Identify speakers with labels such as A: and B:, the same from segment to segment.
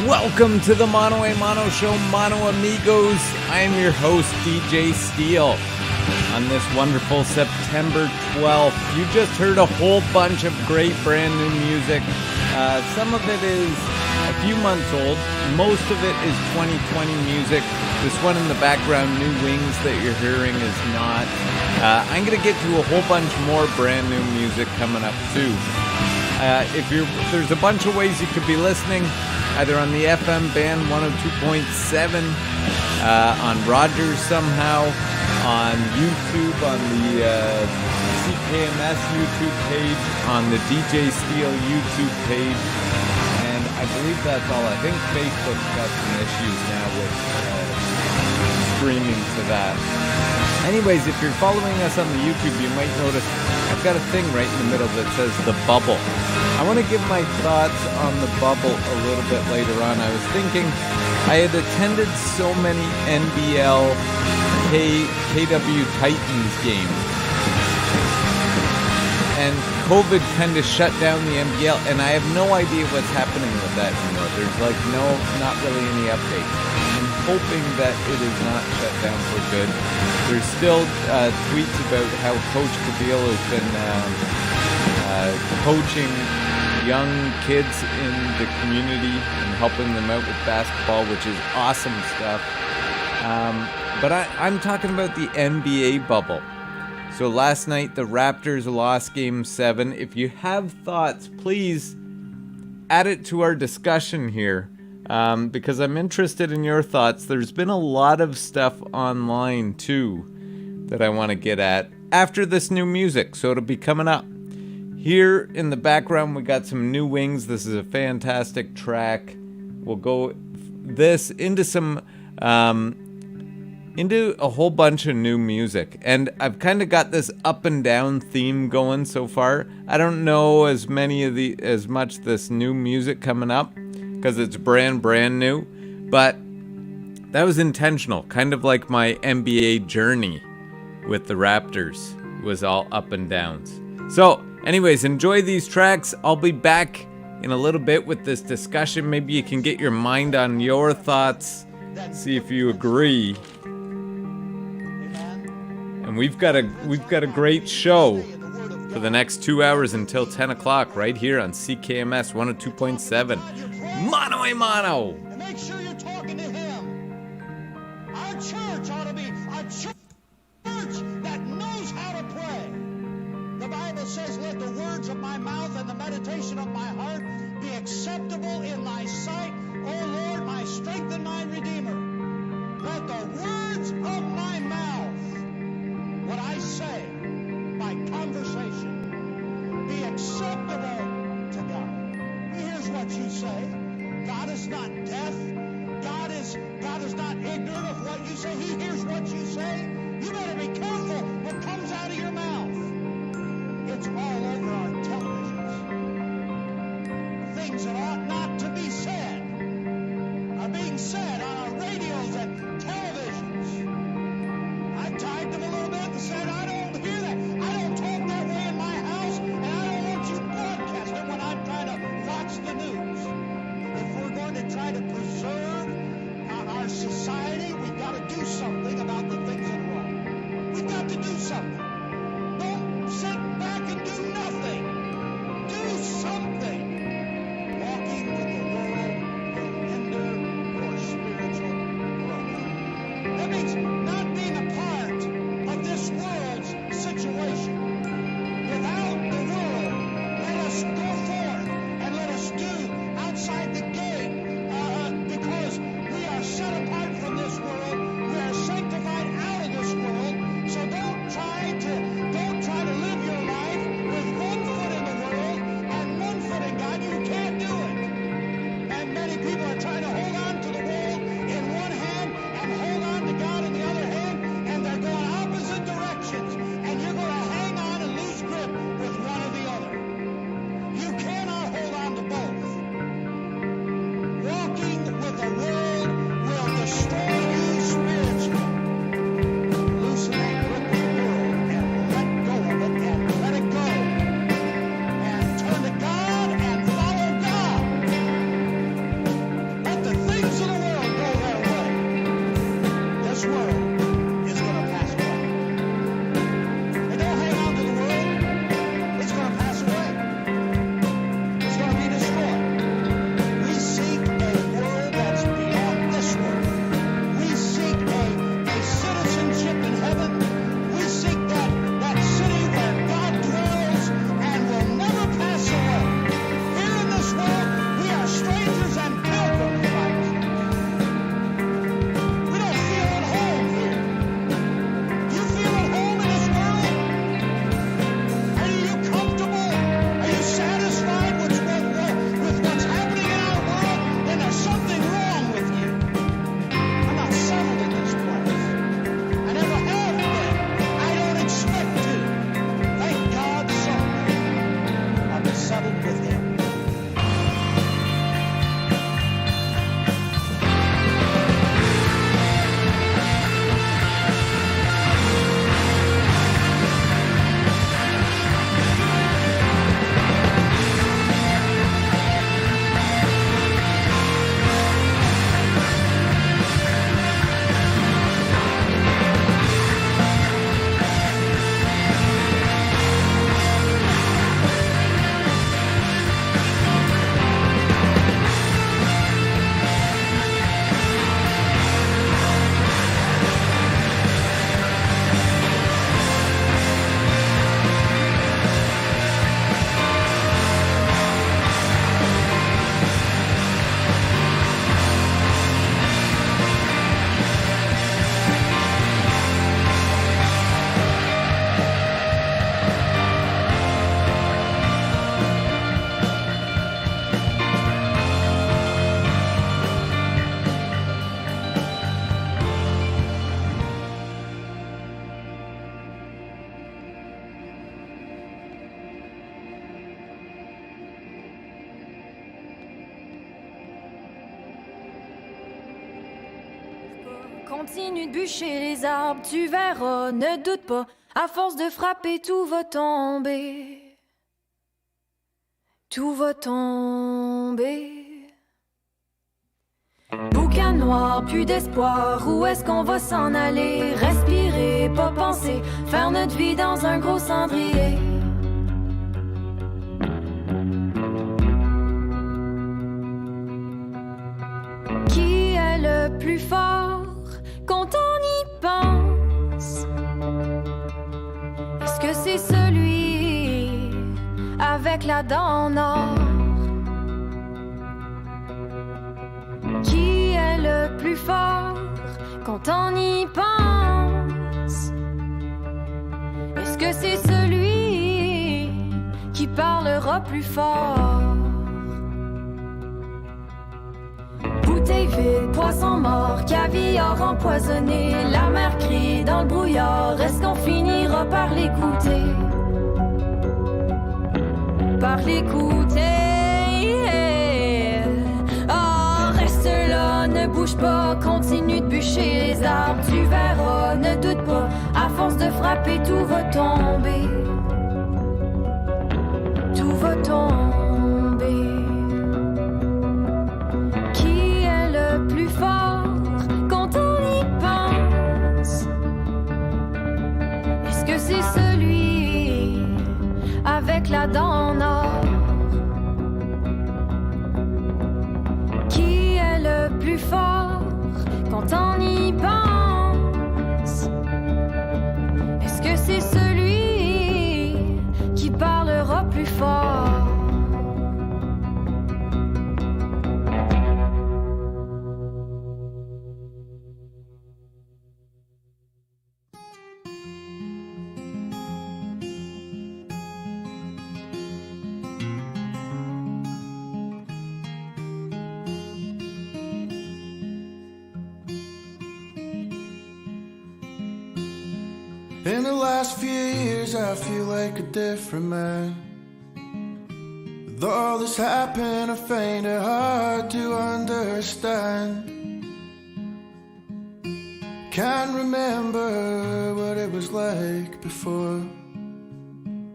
A: Welcome to the Mono a Mono Show, Mono Amigos. I am your host, DJ Steele. On this wonderful September 12th, you just heard a whole bunch of great brand new music. Some of it is a few months old. Most of it is 2020 music. This one in the background, New Wings, that you're hearing is not. I'm going to get to a whole bunch more brand new music coming up too. There's a bunch of ways you could be listening, either on the FM band 102.7, on Rogers somehow, on YouTube, on the CKMS YouTube page, on the DJ Steele YouTube page, and I believe that's all. I think Facebook's got some issues now with streaming to that. Anyways, if you're following us on the YouTube, you might notice I've got a thing right in the middle that says The Bubble. I want to give my thoughts on The Bubble a little bit later on. I was thinking I had attended so many NBL KW Titans games, and COVID kind of shut down the NBL, and I have no idea what's happening with that anymore. There's not really any updates. I'm hoping that it is not shut down for good. There's still tweets about how Coach Kabeel has been coaching young kids in the community and helping them out with basketball, which is awesome stuff. But I'm talking about the NBA bubble. So last night, the Raptors lost Game 7. If you have thoughts, please add it to our discussion here, because I'm interested in your thoughts. There's been a lot of stuff online, too, that I want to get at after this new music, so it'll be coming up. Here in the background, we got some New Wings. This is a fantastic track. We'll go into a whole bunch of new music, and I've kind of got this up and down theme going so far. I don't know as much this new music coming up because it's brand new, but that was intentional, kind of like my NBA journey with the Raptors was all up and downs. So anyways, enjoy these tracks. I'll be back in a little bit with this discussion. Maybe you can get your mind on your thoughts, see if you agree. And we've got a great show for the next 2 hours until 10 o'clock right here on CKMS 102.7. Mono a Mono!
B: And make sure you're talking to him. Our church ought to be a church that knows how to pray. The Bible says, let the words of my mouth and the meditation of my heart be acceptable in thy sight, O Lord, my strength and my redeemer. Let the words of my mouth, what I say, my conversation, be acceptable to God. Here's what you say. God is not deaf. God is not ignorant of what you say. He hears what you say. You better be careful what comes out of your mouth. It's all over our televisions. Things that ought not to be said are being said on our radios and televisions. I tagged them a little bit and said, I don't hear that. I don't talk that way in my house, and I don't want you broadcasting when I'm trying to watch the news. If we're going to try to preserve our society, we've got to do something about the things that are wrong. We've got to do something. Don't sit back and do nothing. Do something. Walk
C: continue de bûcher les arbres, tu verras, ne doute pas, à force de frapper, tout va tomber. Tout va tomber. Boucan noir, plus d'espoir, où est-ce qu'on va s'en aller? Respirer, pas penser, faire notre vie dans un gros cendrier. Qui est le plus fort quand on y pense? Est-ce que c'est celui avec la dent en or? Qui est le plus fort quand on y pense? Est-ce que c'est celui qui parlera plus fort? Bouteille vide, poisson mort, caviar empoisonné, la mer crie dans le brouillard, est-ce qu'on finira par l'écouter? Par l'écouter. Ne bouge pas, continue de bûcher les arbres, tu verras, ne doute pas, à force de frapper, tout va tomber. Tout va tomber. Qui est le plus fort quand on y pense? Est-ce que c'est celui avec la dent en or? Le plus fort quand on y pense? Est-ce que c'est celui qui parlera plus fort?
D: In the last few years I feel like a different man. With all this happened I find it hard to understand. Can't remember what it was like before.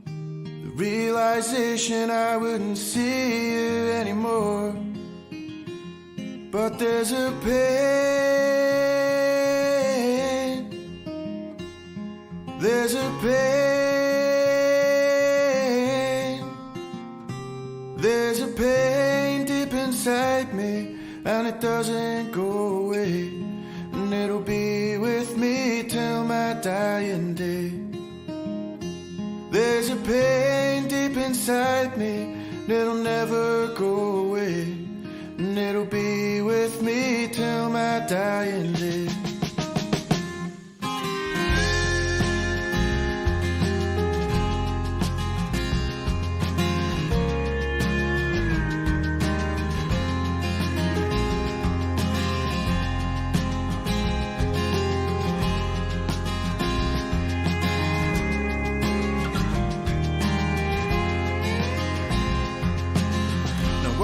D: The realization I wouldn't see you anymore. But there's a pain, there's a pain, there's a pain deep inside me, and it doesn't go away, and it'll be with me till my dying day. There's a pain deep inside me that'll never go away, and it'll be with me till my dying day.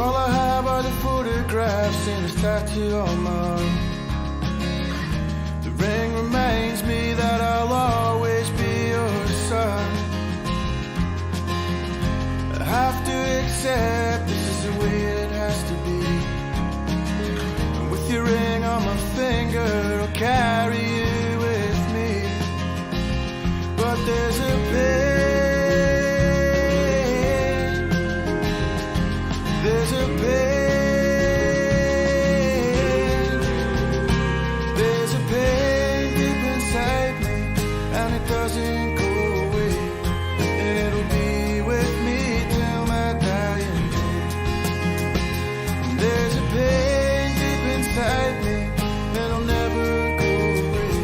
D: All I have are the photographs and this tattoo on my arm. The ring reminds me that I'll always be your son. I have to accept this is the way it has to be. And with your ring on my finger, I'll carry you with me. But there's a pain, there's a pain, there's a pain deep inside me, and it doesn't go away, and it'll be with me till my dying day. There's a pain deep inside me that'll never go away,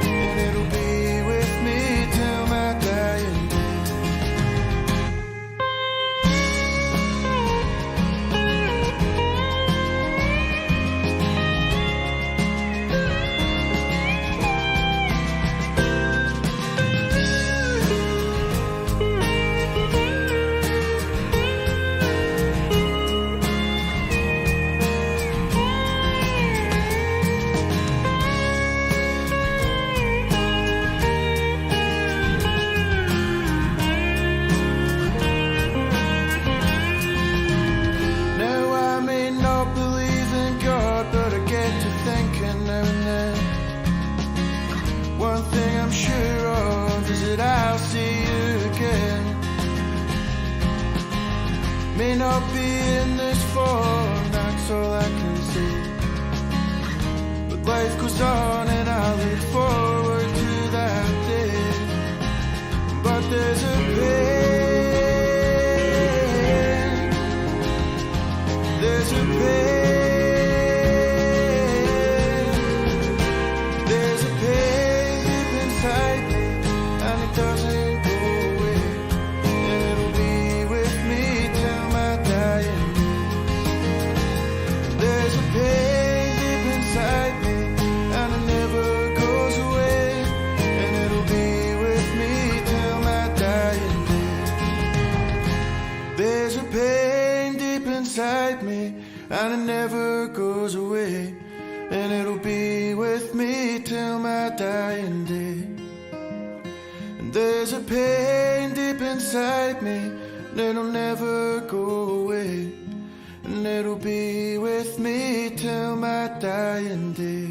D: and it'll be with me till my dying day. may not be in this form, that's all I can say. But life goes on and I look forward to that day. But there's a pain, there's a pain. And it never goes away, and it'll be with me till my dying day. And there's a pain deep inside me, and it'll never go away, and it'll be with me till my dying day.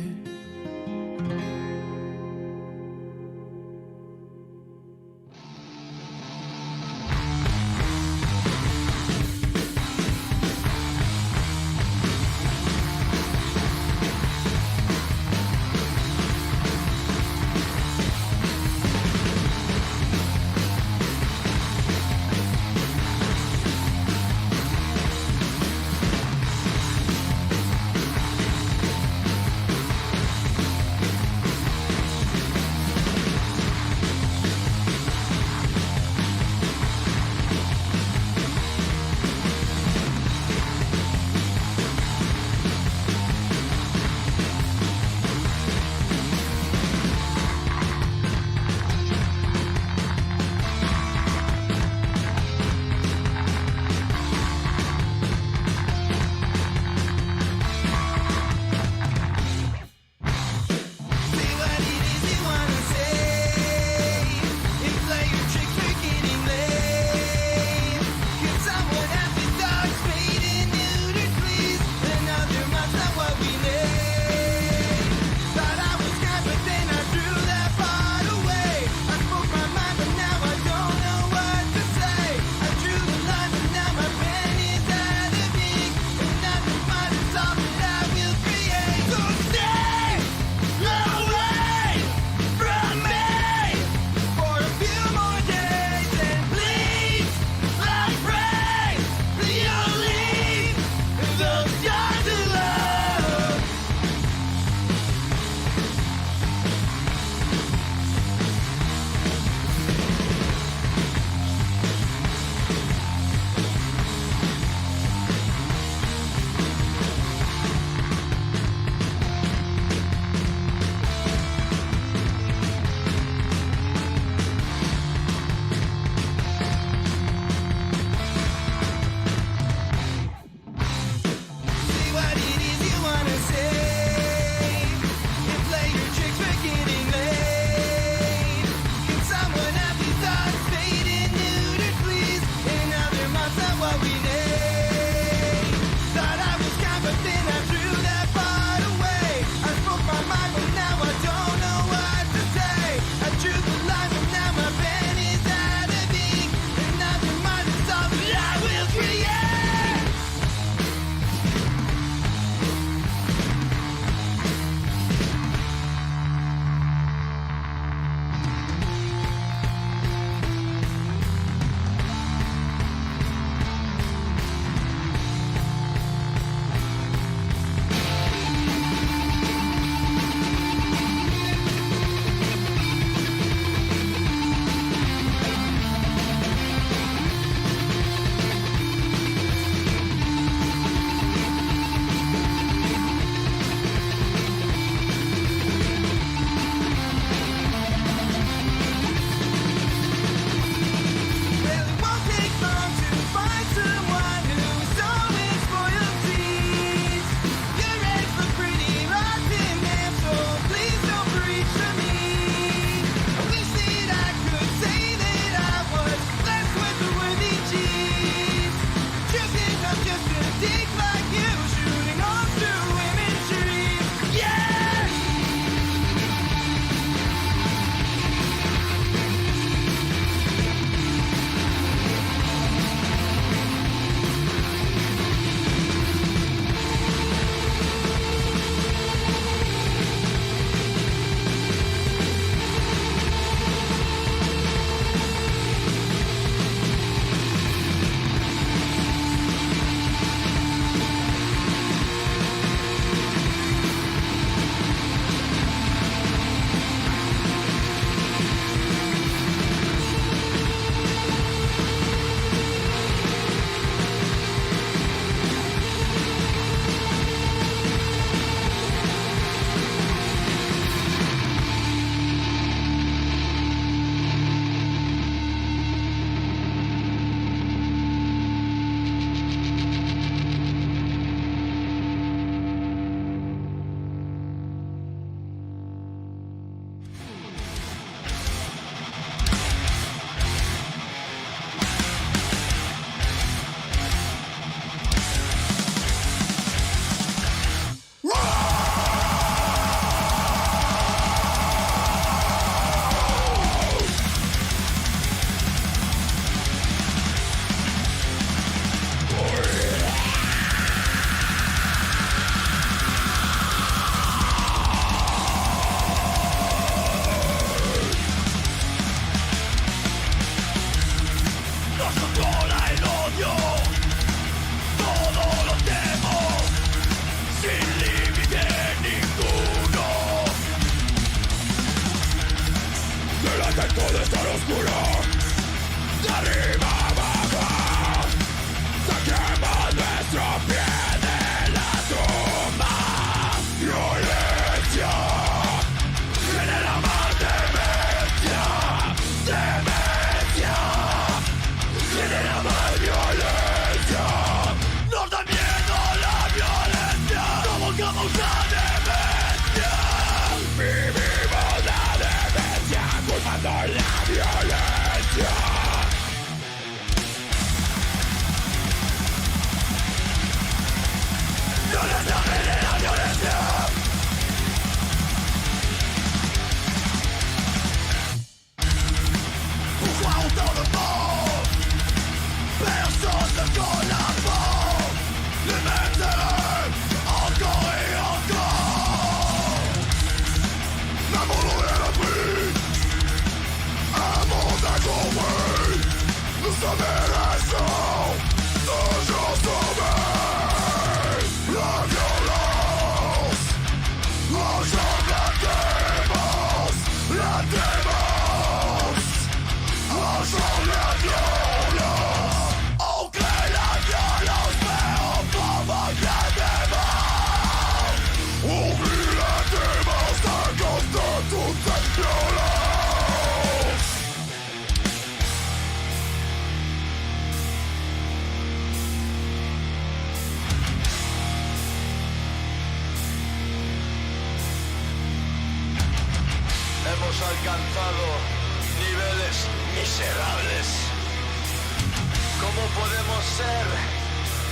D: alcanzado niveles miserables. ¿Cómo podemos ser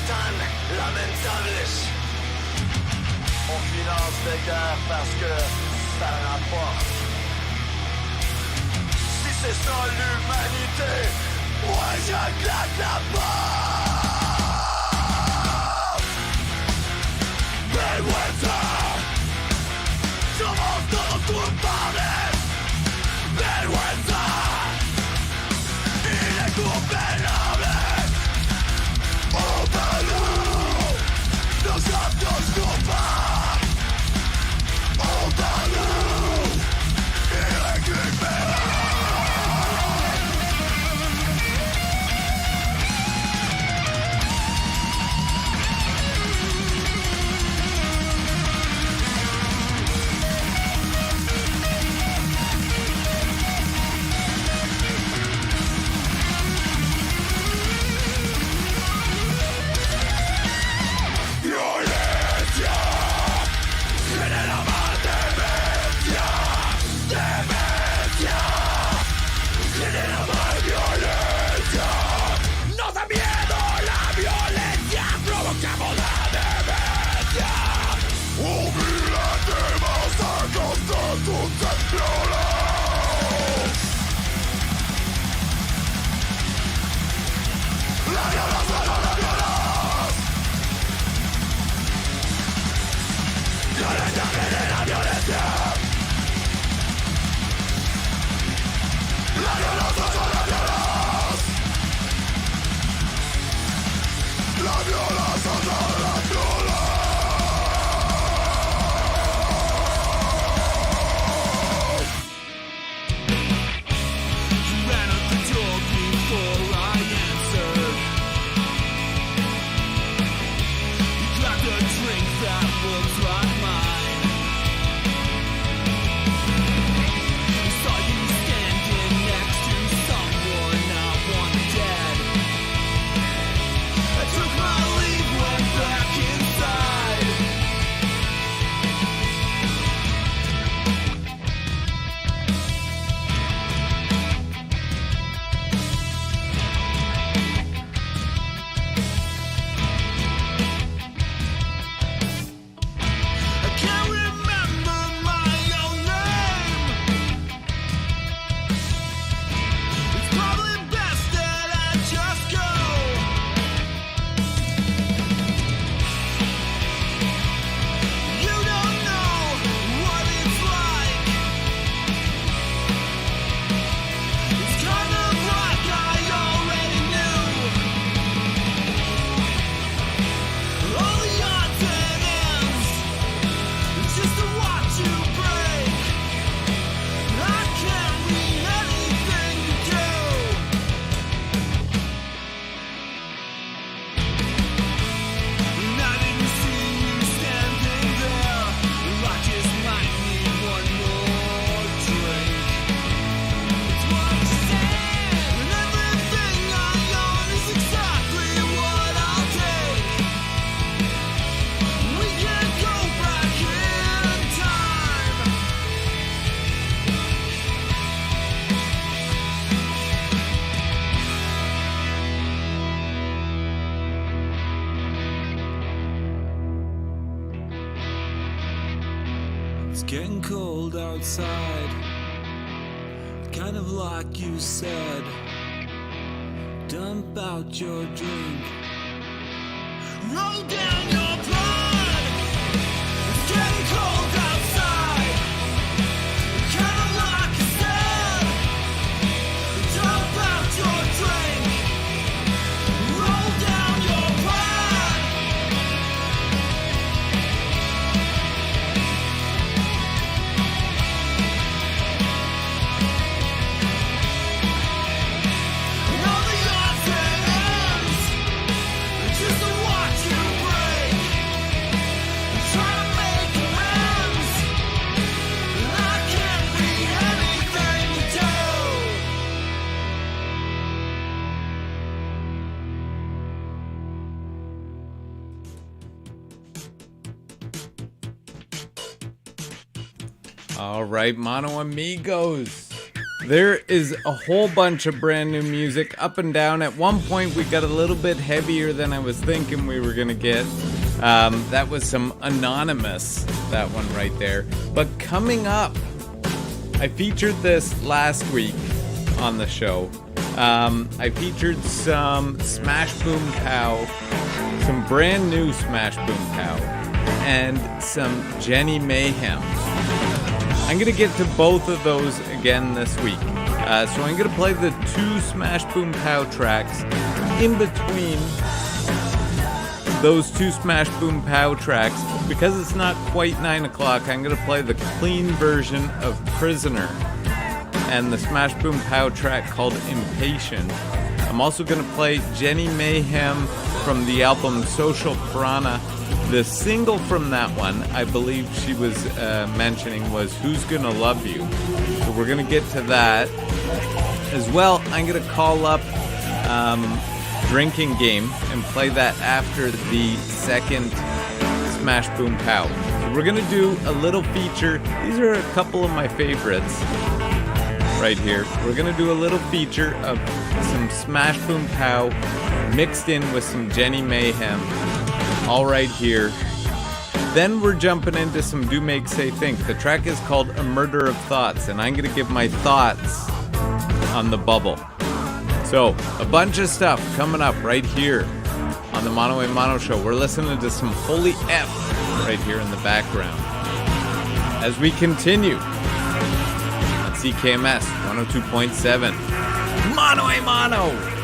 D: tan lamentables? On finance des guerres parce que ça rapporte. Si c'est ça l'humanité, moi je claque la porte. Vergüenza, somos todos culpables. Vergüenza, irrecuperable. Waterloo, nosotros culpa. Waterloo, irrecuperable.
E: Getting cold outside, kind of like you said. Dump out your drink, roll down your blood. It's getting cold outside, kind of like you said. Dump out your drink, roll down your blood. Just to watch you break.
A: All right, Mono Amigos. There is a whole bunch of brand new music up and down. At one point, we got a little bit heavier than I was thinking we were going to get. That was some Anonymous, that one right there. But coming up, I featured this last week on the show. I featured some Smash Boom Pow, some brand new Smash Boom Pow, and some Jenny Mayhem. I'm going to get to both of those again this week. So I'm going to play the 2 Smash Boom Pow tracks. In between those 2 Smash Boom Pow tracks, because it's not quite 9 o'clock, I'm going to play the clean version of Prisoner and the Smash Boom Pow track called Impatient. I'm also going to play Jenny Mayhem from the album Social Piranha. The single from that one, I believe she was mentioning, was Who's Gonna Love You? So we're going to get to that. As well, I'm going to call up Drinking Game and play that after the second Smash Boom Pow. So we're going to do a little feature. These are a couple of my favorites right here. We're going to do a little feature of some Smash Boom Pow mixed in with some Jenny Mayhem. All right here. Then we're jumping into some Do Make Say Think. The track is called A Murder of Thoughts, and I'm going to give my thoughts on the bubble. So, a bunch of stuff coming up right here on the Mono A Mono Show. We're listening to some Holy F right here in the background. As we continue on CKMS 102.7. Mono A Mono!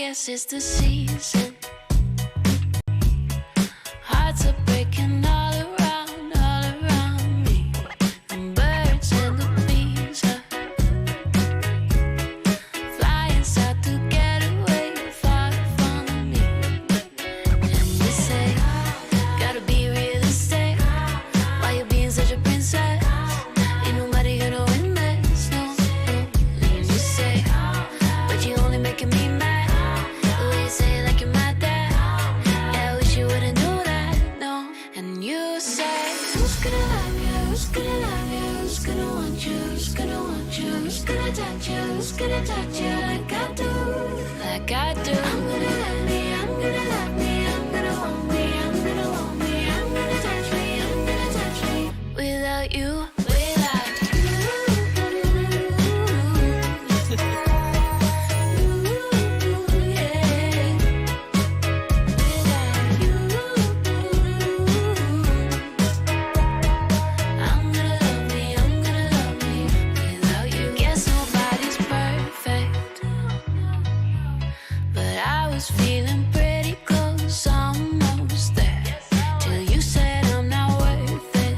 C: guess it's the season. Hearts are breaking all around me. The birds and the bees are flying south to get away far from me. And they say, gotta be realistic. Why you being such a princess? Ain't nobody gonna win this, no. And you say, but you only making me mad. The way you say it like you're my dad. Yeah, I wish you wouldn't do that, no. And you say, who's gonna love you? Who's gonna love you? Who's gonna want you? Who's gonna want you? Who's gonna touch you? Who's gonna touch you like I do? Like I do. I'm gonna love me, I'm gonna love me, I'm gonna want me, I'm gonna want me, I'm gonna touch me, I'm gonna touch me. Without you, without you. Yeah. Without you. I'm gonna love me without you. Guess nobody's perfect, but I was feeling pretty close, almost there, till you said I'm not worth it.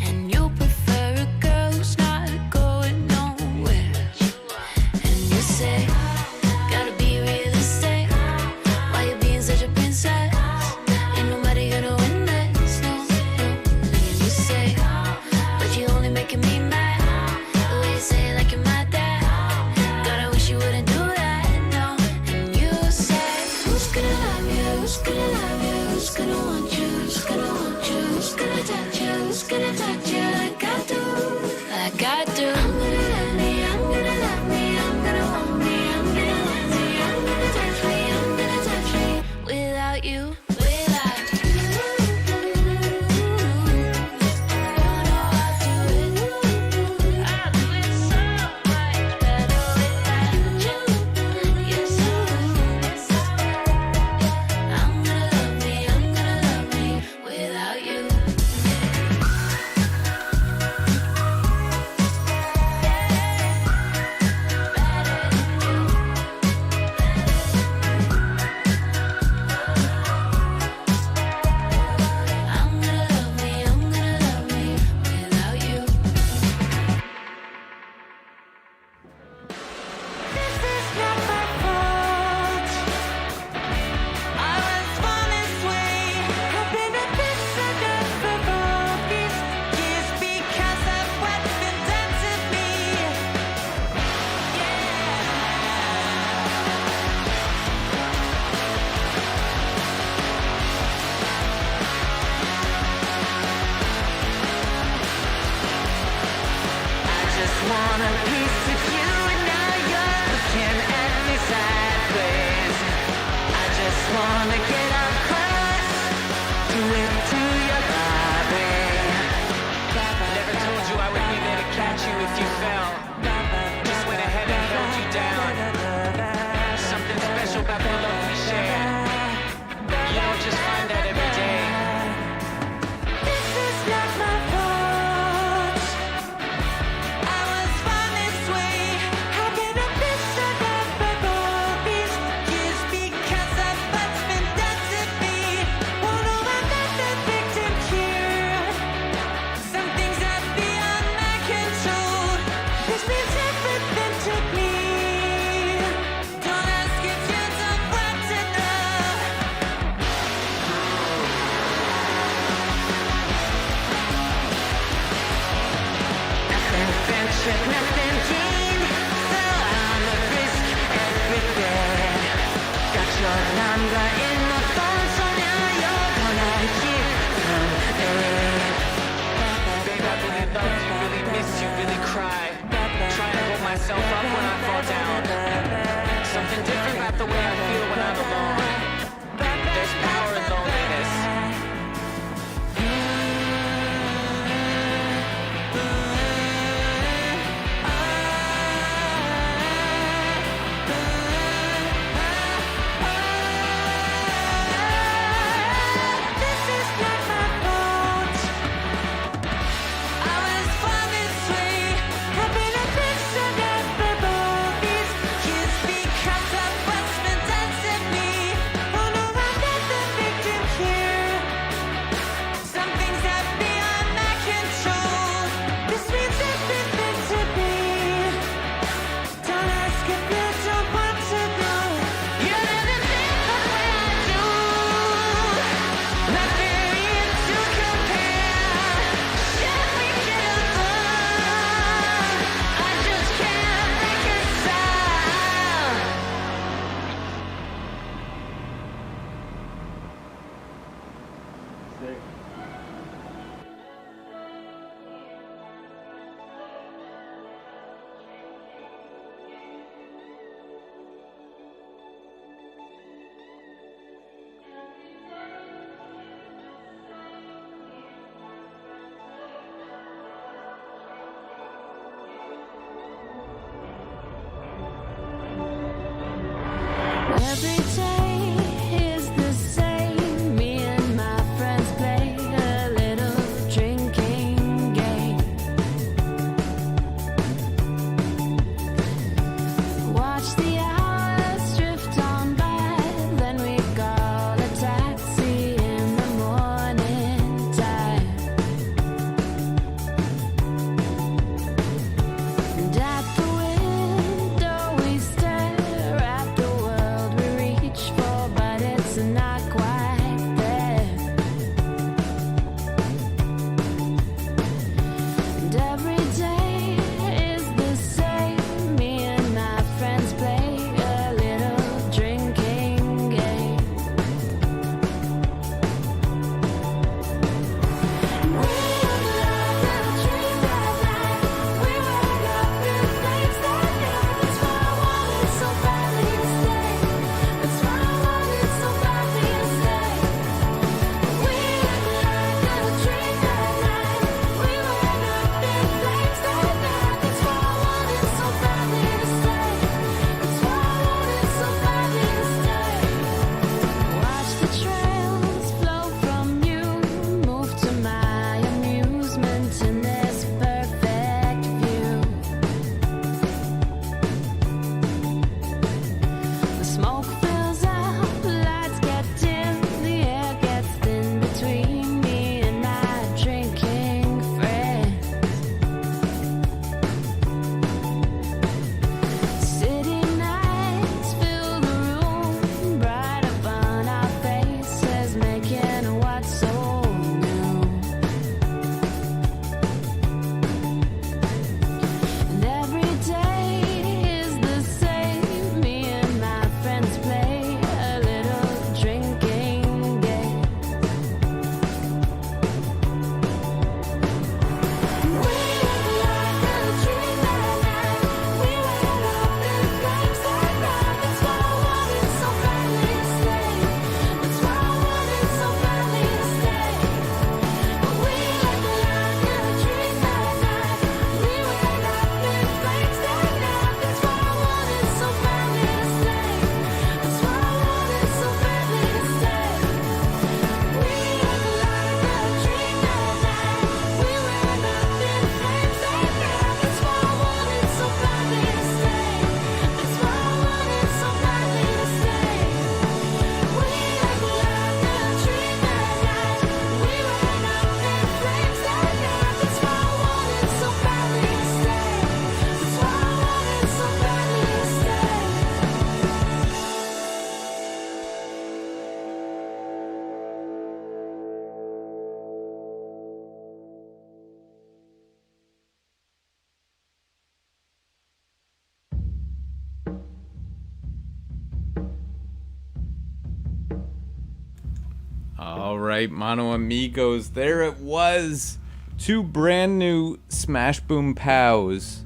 C: And you prefer a girl who's not going nowhere. And you say, gotta be realistic. Why you being such a princess? Ain't nobody gonna win this, no. And you say, but you only making me mad. The way you say it like you're my dad. God, I wish you wouldn't do that, no. And you say, who's gonna love you? Who's gonna love you? Who's gonna want you? Who's gonna want you? Who's gonna touch you? Who's gonna touch you like I do? Like I do. I'm gonna love me, I'm gonna love me, I'm gonna want me, I'm gonna want me, I'm gonna touch me, I'm gonna touch me. Without you, without you. Don't know how to do it. I'll do it so much better without you. Yes, I will. I'm gonna love me without you. I'm gonna love me without you. This is not my fault. I was born this way. I've been a prisoner for all these years because of what's been done to me. I just want a piece of you and now you're looking at me sideways. I just wanna get up close to into your body.
F: Never told you I would be there to catch you if you fell. Just went ahead and held you down. Something special about the love we share. You don't just find that every day.
C: This is not my fault. I was born this way. I've been a prisoner for all these years because of what's been done to
A: day.
C: Every day is the same. Me and my friends play a little drinking game. Watch the hours drift on by, then we call a taxi in the morning time. And at the window we stare at the world we reach for, but it's not quite there. And every day is the same. Me and my friends play a little drinking game. We look like a dream that night. We wake up in flames that night. That's why I wanted so badly to stay. That's why I wanted so badly to stay. We look like a dream that night. We wake up in flames that night. That's why I wanted so badly to stay. That's why I wanted so badly to stay. Watch the trails flow from you, move to my amusement in this perfect view. The smoke fills up, lights get dim, the air gets thin between me and my drinking friends. City nights fill the room, bright upon our faces, making what's so new. And every day is the same. Me and my friends play a little drinking game. We look like a dream that night. We wake up in flames that night. That's why I wanted so badly to stay. That's why I wanted so badly to stay. We look like a dream that night. We wake up in flames that night. That's why I wanted so badly to stay. That's why I wanted so badly to stay. We look like a dream that night. We wake up in flames that night. That's why I wanted so badly to stay. That's why I wanted so badly to stay. We look like a dream that night. We wake up in flames that night. That's why I wanted so badly to stay. That's why I wanted so badly to stay.
A: All right, Mono Amigos, there it was. Two brand new Smash Boom Pows,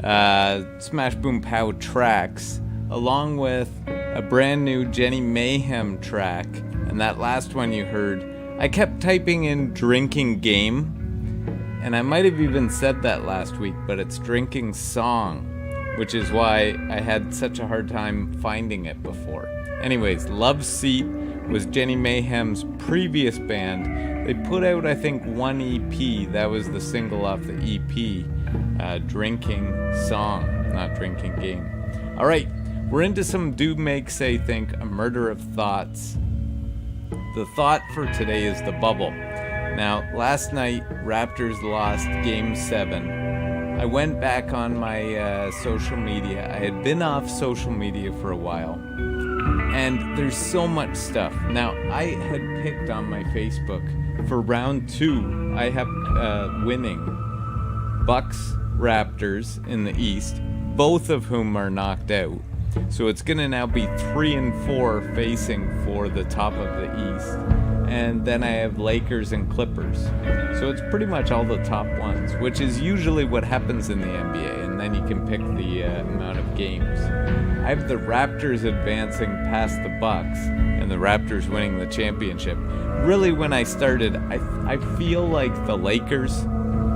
A: Smash Boom Pow tracks, along with a brand new Jenny Mayhem track. And that last one you heard, I kept typing in drinking game, and I might have even said that last week, but it's drinking song, which is why I had such a hard time finding it before. Anyways, Love Seat was Jenny Mayhem's previous band. They put out, I think, one EP. That was the single off the EP, Drinking Song, not Drinking Game. All right, we're into some Do Make Say Think, A Murder of Thoughts. The thought for today is the bubble. Now, last night, Raptors lost Game 7. I went back on my social media. I had been off social media for a while. And there's so much stuff. Now, I had picked on my Facebook for round 2. I have winning Bucks, Raptors in the East, both of whom are knocked out. So it's going to now be 3 and 4 facing for the top of the East. and then I have Lakers and Clippers. So it's pretty much all the top ones, which is usually what happens in the NBA, and then you can pick the amount of games. I have the Raptors advancing past the Bucks, and the Raptors winning the championship. Really, when I started, I feel like the Lakers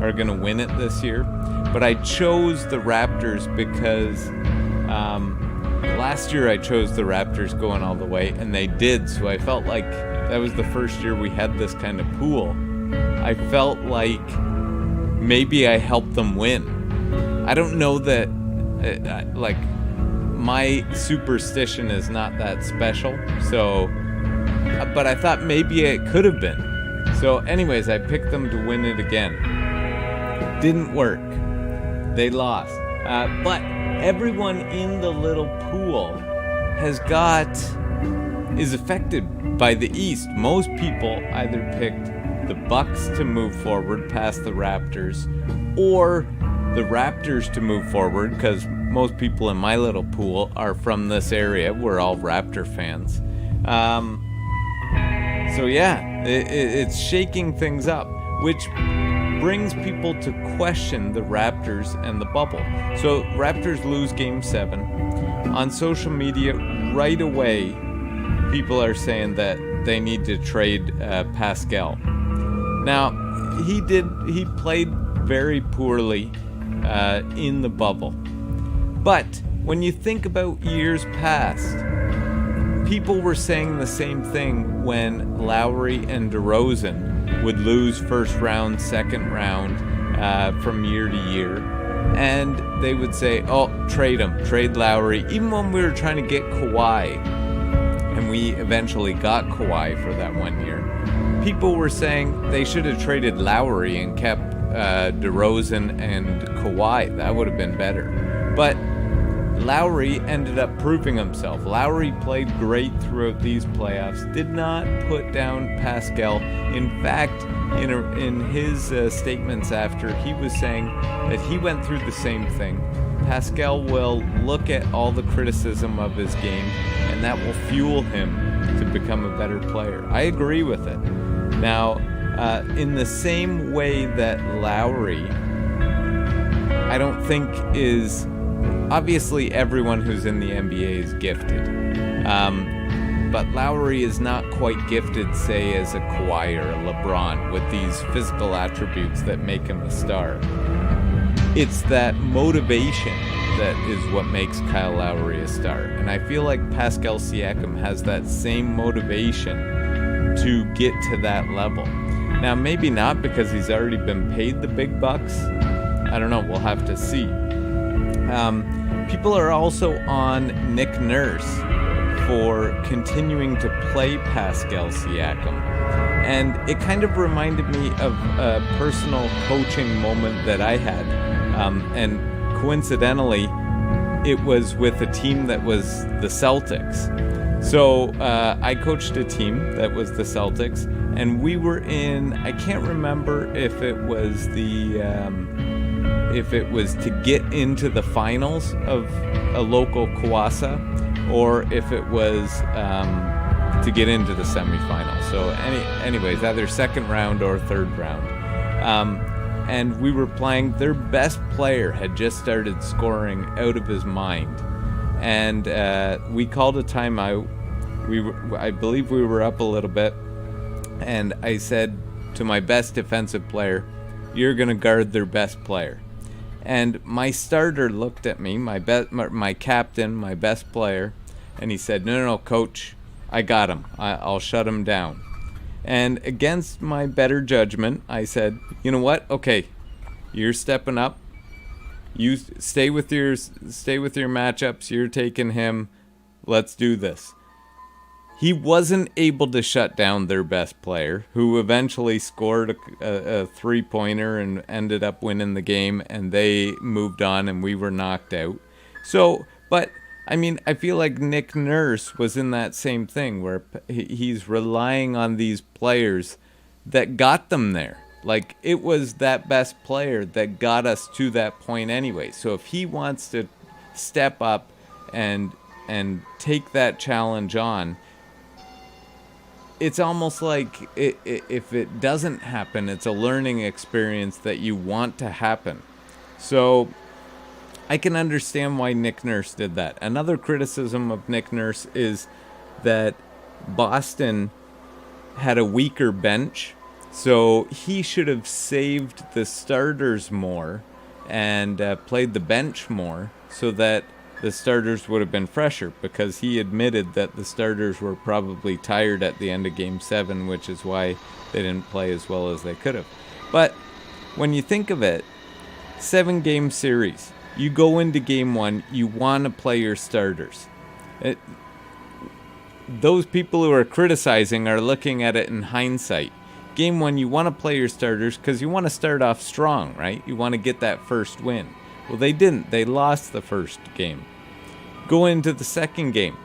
A: are going to win it this year, but I chose the Raptors because last year I chose the Raptors going all the way, and they did, so I felt like that was the first year we had this kind of pool. I felt like maybe I helped them win. I don't know that, like, my superstition is not that special, so, but I thought maybe it could have been. So anyways, I picked them to win it again. Didn't work. They lost. But everyone in the little pool is affected by the East. Most people either picked the Bucks to move forward past the Raptors, or the Raptors to move forward, because most people in my little pool are from this area. We're all Raptor fans. So yeah, it's shaking things up, which brings people to question the Raptors and the bubble. So Raptors lose Game 7. On social media, right away, people are saying that they need to trade Pascal. Now, he played very poorly in the bubble. But when you think about years past, people were saying the same thing when Lowry and DeRozan would lose first round, second round from year to year. And they would say, oh, trade him, trade Lowry. Even when we were trying to get Kawhi, and we eventually got Kawhi for that 1 year, people were saying they should have traded Lowry and kept DeRozan and Kawhi. That would have been better. But Lowry ended up proving himself. Lowry played great throughout these playoffs, did not put down Pascal. In fact, in his statements after, he was saying that he went through the same thing. Pascal will look at all the criticism of his game, and that will fuel him to become a better player. I agree with it. Now, in the same way that Lowry, I don't think is... Obviously, everyone who's in the NBA is gifted. But Lowry is not quite gifted, say, as a Kawhi or a LeBron, with these physical attributes that make him a star. It's that motivation that is what makes Kyle Lowry a star. And I feel like Pascal Siakam has that same motivation to get to that level. Now, maybe not, because he's already been paid the big bucks. I don't know. We'll have to see. People are also on Nick Nurse for continuing to play Pascal Siakam. And it kind of reminded me of a personal coaching moment that I had. And coincidentally, it was with a team that was the Celtics. So I coached a team that was the Celtics, and we were in, I can't remember if it was to get into the finals of a local Kawasa, or if it was to get into the semifinals. So anyways, either second round or third round. And we were playing, their best player had just started scoring out of his mind. And we called a timeout. I believe we were up a little bit. And I said to my best defensive player, you're going to guard their best player. And my starter looked at me, my captain, my best player, and he said, no, coach, I got him. I'll shut him down. And against my better judgment, I said, you know what? Okay, you're stepping up. You stay with your matchups. You're taking him. Let's do this. He wasn't able to shut down their best player, who eventually scored a three-pointer and ended up winning the game, and they moved on and we were knocked out. So, but, I mean, I feel like Nick Nurse was in that same thing where he's relying on these players that got them there. Like, it was that best player that got us to that point anyway. So if he wants to step up and take that challenge on, it's almost like if it doesn't happen, it's a learning experience that you want to happen. So I can understand why Nick Nurse did that. Another criticism of Nick Nurse is that Boston had a weaker bench, so he should have saved the starters more and played the bench more so that the starters would have been fresher, because he admitted that the starters were probably tired at the end of Game 7, which is why they didn't play as well as they could have. But when you think of it, 7-game series, you go into Game 1, you want to play your starters. Those people who are criticizing are looking at it in hindsight. Game 1, you want to play your starters because you want to start off strong, right? You want to get that first win. Well, they didn't. They lost the first game. Go into the second game.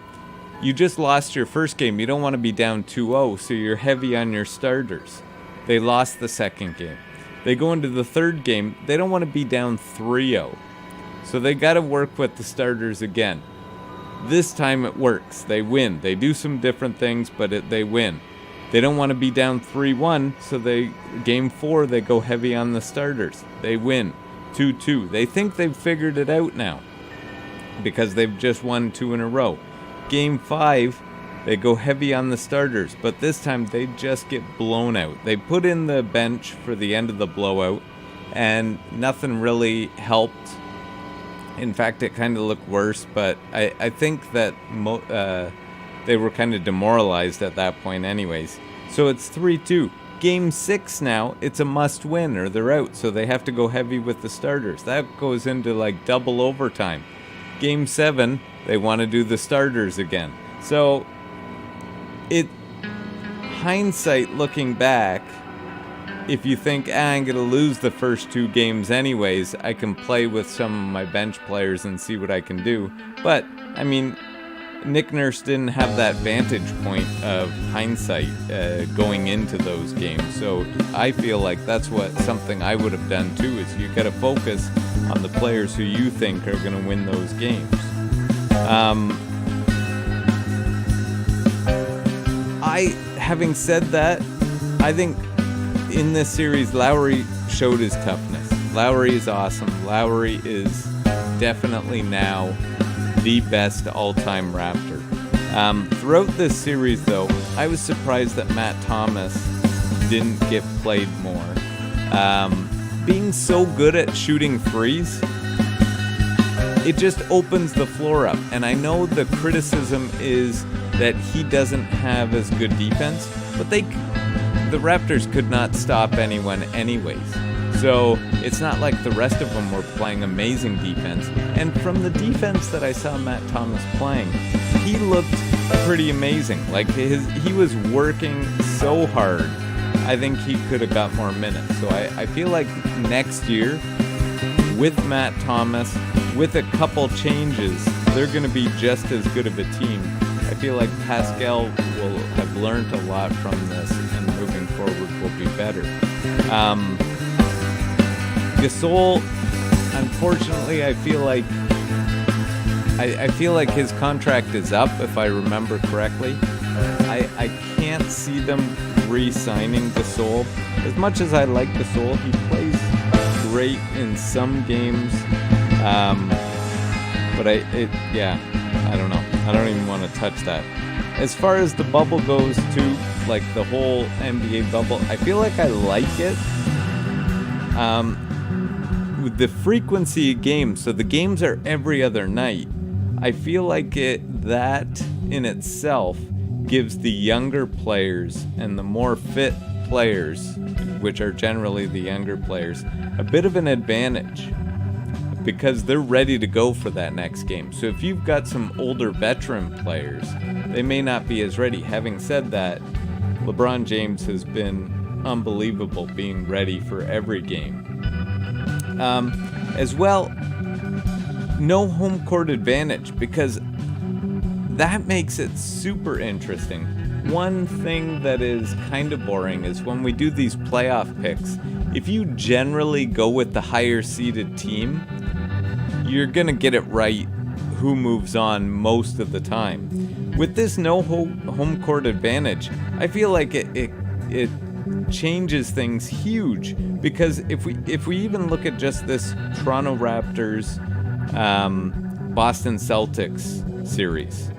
A: You just lost your first game. You don't want to be down 2-0, so you're heavy on your starters. They lost the second game. They go into the third game. They don't want to be down 3-0. So they got to work with the starters again. This time it works. They win. They do some different things, but they win. They don't want to be down 3-1, so Game 4, they go heavy on the starters. They win 2-2. They think they've figured it out now because they've just won 2 in a row. Game 5, they go heavy on the starters, but this time they just get blown out. They put in the bench for the end of the blowout, and nothing really helped. In fact, it kind of looked worse, but I think that they were kind of demoralized at that point anyways. So it's 3-2. Game 6 now, it's a must-win or they're out, so they have to go heavy with the starters. That goes into like double overtime. Game 7, they want to do the starters again. So, hindsight looking back, if you think, I'm going to lose the first 2 games anyways, I can play with some of my bench players and see what I can do. But, I mean, Nick Nurse didn't have that vantage point of hindsight going into those games. So I feel like that's something I would have done too, is you got to focus on the players who you think are going to win those games. Having said that, I think in this series, Lowry showed his toughness. Lowry is awesome. Lowry is definitely now the best all-time Raptor. Throughout this series, though, I was surprised that Matt Thomas didn't get played more. Being so good at shooting threes, it just opens the floor up. And I know the criticism is that he doesn't have as good defense, but the Raptors could not stop anyone anyways. So it's not like the rest of them were playing amazing defense. And from the defense that I saw Matt Thomas playing, he looked pretty amazing. Like he was working so hard. I think he could have got more minutes. So I feel like next year, with Matt Thomas, with a couple changes, they're going to be just as good of a team. I feel like Pascal will have learned a lot from this, and moving forward will be better. Gasol, unfortunately, I feel like his contract is up, if I remember correctly. I can't see them re-signing Gasol. As much as I like Gasol, he plays great in some games, but I don't know. I don't even want to touch that. As far as the bubble goes, too, like the whole NBA bubble, I feel like I like it. With the frequency of games, so the games are every other night, I feel like that in itself gives the younger players and the more fit players, which are generally the younger players, a bit of an advantage because they're ready to go for that next game. So if you've got some older veteran players, they may not be as ready. Having said that, LeBron James has been unbelievable being ready for every game. As well, no home court advantage, because that makes it super interesting. One thing that is kind of boring is when we do these playoff picks, if you generally go with the higher seeded team, you're going to get it right who moves on most of the time. With this no home court advantage, I feel like it changes things huge, because if we even look at just this Toronto Raptors Boston Celtics series,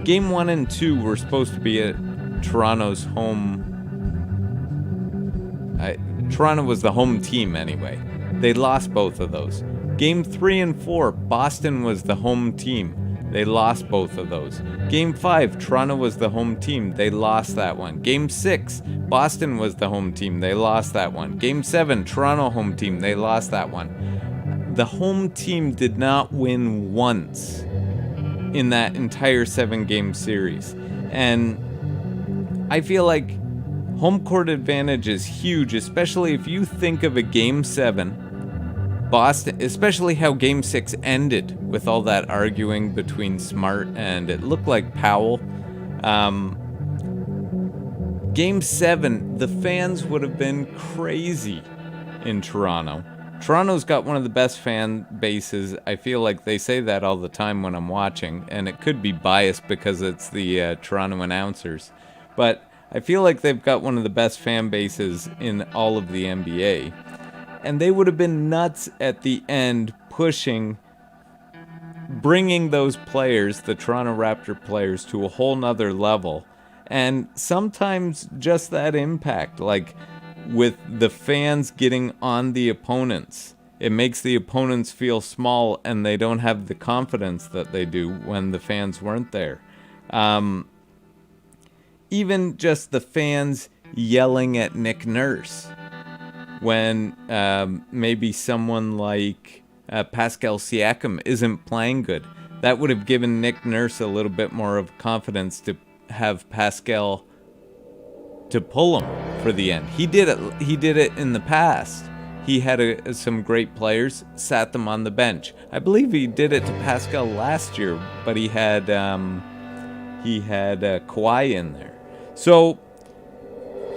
A: game 1 and 2 were supposed to be at Toronto's home. Toronto was the home team anyway. They lost both of those. Game 3 and 4, Boston was the home team. They lost both of those. Game 5, Toronto was the home team. They lost that one. Game 6, Boston was the home team. They lost that one. Game 7, Toronto home team. They lost that one. The home team did not win once in that entire 7-game series. And I feel like home court advantage is huge, especially if you think of a Game 7. Boston, especially how Game 6 ended with all that arguing between Smart and it looked like Powell. Game 7, the fans would have been crazy in Toronto. Toronto's got one of the best fan bases. I feel like they say that all the time when I'm watching, and it could be biased because it's the Toronto announcers. But I feel like they've got one of the best fan bases in all of the NBA. And they would have been nuts at the end, bringing those players, the Toronto Raptor players, to a whole nother level. And sometimes just that impact, like with the fans getting on the opponents, it makes the opponents feel small and they don't have the confidence that they do when the fans weren't there. Even just the fans yelling at Nick Nurse when maybe someone like Pascal Siakam isn't playing good. That would have given Nick Nurse a little bit more of confidence to have Pascal to pull him for the end. He did it in the past. He had some great players, sat them on the bench. I believe he did it to Pascal last year, but he had Kawhi in there. So,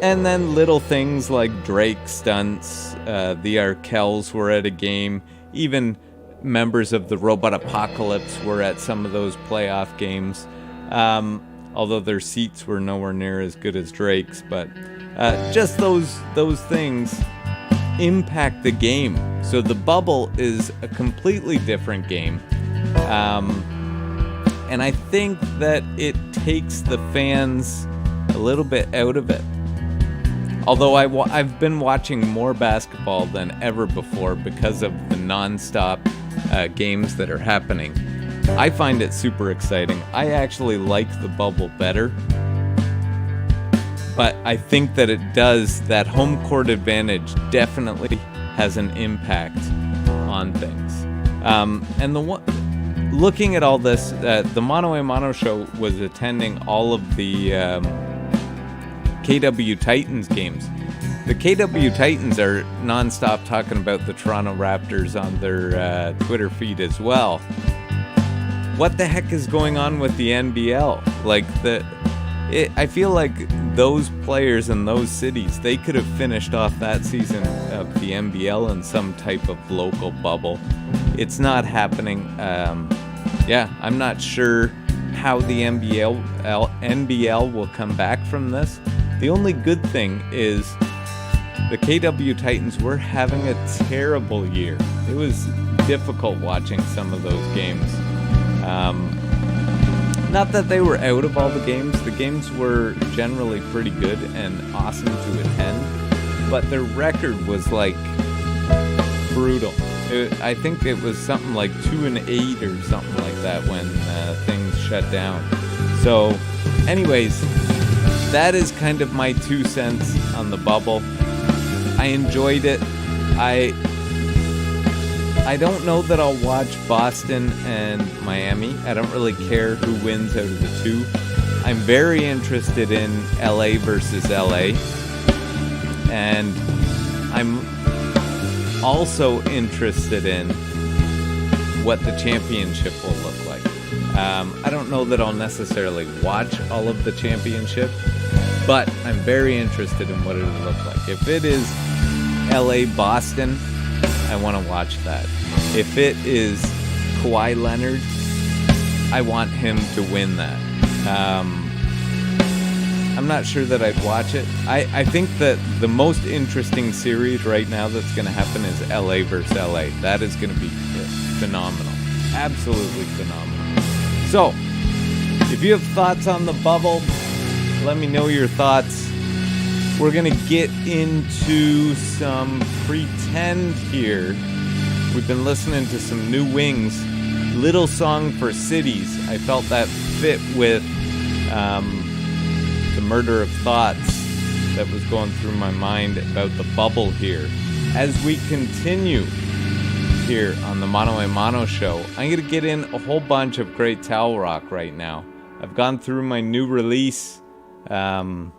A: and then little things like Drake stunts, the Arkells were at a game, even members of the Robot Apocalypse were at some of those playoff games, although their seats were nowhere near as good as Drake's. But just those things impact the game. So the bubble is a completely different game. And I think that it takes the fans a little bit out of it. Although I've been watching more basketball than ever before because of the non-stop games that are happening. I find it super exciting. I actually like the bubble better. But I think that that home court advantage definitely has an impact on things. And looking at all this, the Mono a Mono show was attending all of the KW Titans games. The KW Titans are nonstop talking about the Toronto Raptors on their Twitter feed as well. What the heck is going on with the NBL? I feel like those players in those cities, they could have finished off that season of the NBL in some type of local bubble. It's not happening. I'm not sure how the NBL will come back from this. The only good thing is the KW Titans were having a terrible year. It was difficult watching some of those games. Not that they were out of all the games. The games were generally pretty good and awesome to attend, but their record was like brutal. I think it was something like 2-8 or something like that when things shut down. So, anyways, that is kind of my 2 cents on the bubble. I enjoyed it. I don't know that I'll watch Boston and Miami. I don't really care who wins out of the two. I'm very interested in LA versus LA. And I'm also interested in what the championship will look like. I don't know that I'll necessarily watch all of the championship, but I'm very interested in what it'll look like. If it is LA Boston, I want to watch that. If it is Kawhi Leonard, I want him to win that. I'm not sure that I'd watch it. I think that the most interesting series right now that's going to happen is LA versus LA. That is going to be phenomenal. Absolutely phenomenal. So, if you have thoughts on the bubble, let me know your thoughts. We're going to get into some Pretend here. We've been listening to some New Wings, Little Song for Cities. I felt that fit with the murder of thoughts that was going through my mind about the bubble here. As we continue here on the Mono a Mono show, I'm going to get in a whole bunch of great towel rock right now. I've gone through my new release, my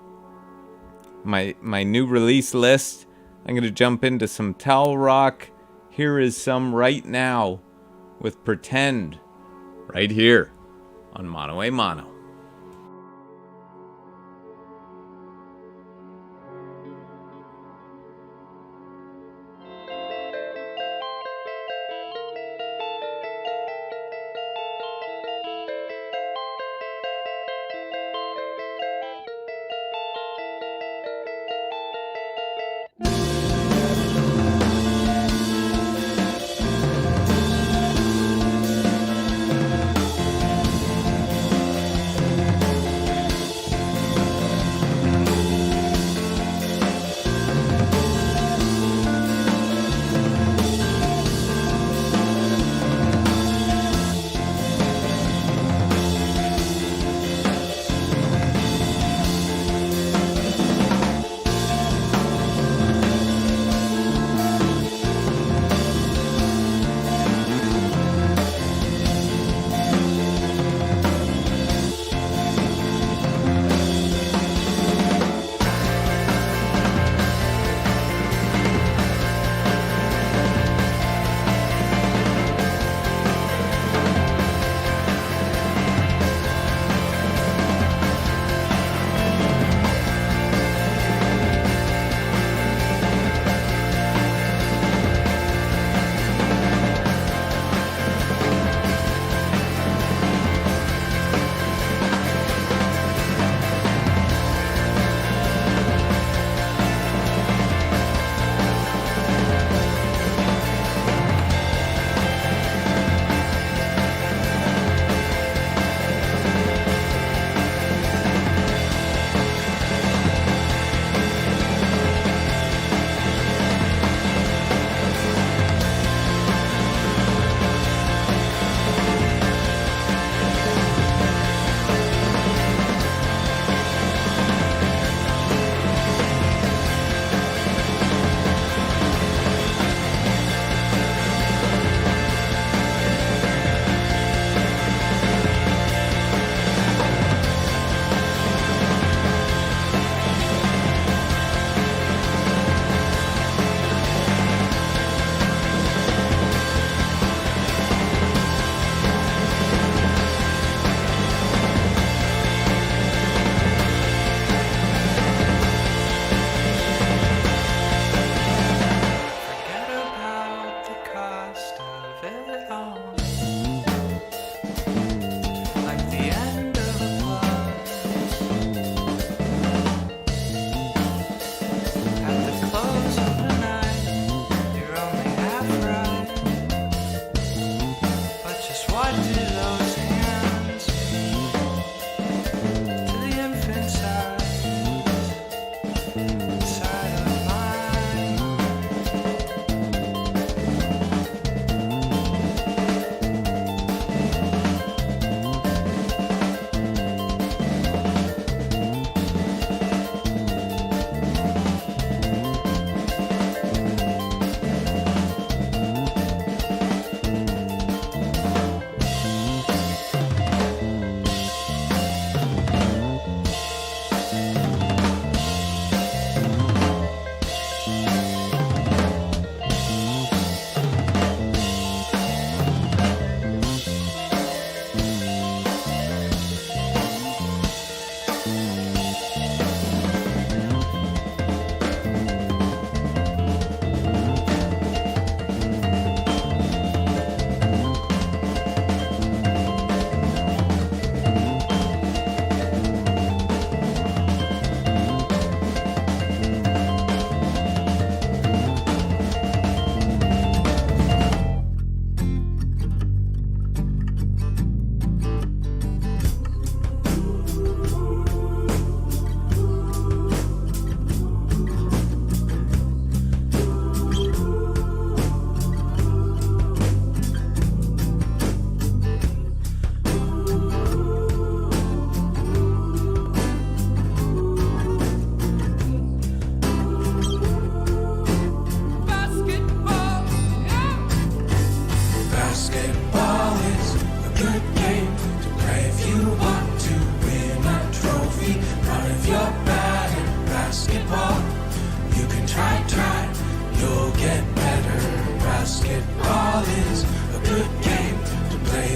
A: new release list. I'm going to jump into some towel rock. Here is some right now with Pretend right here on Mono a Mono.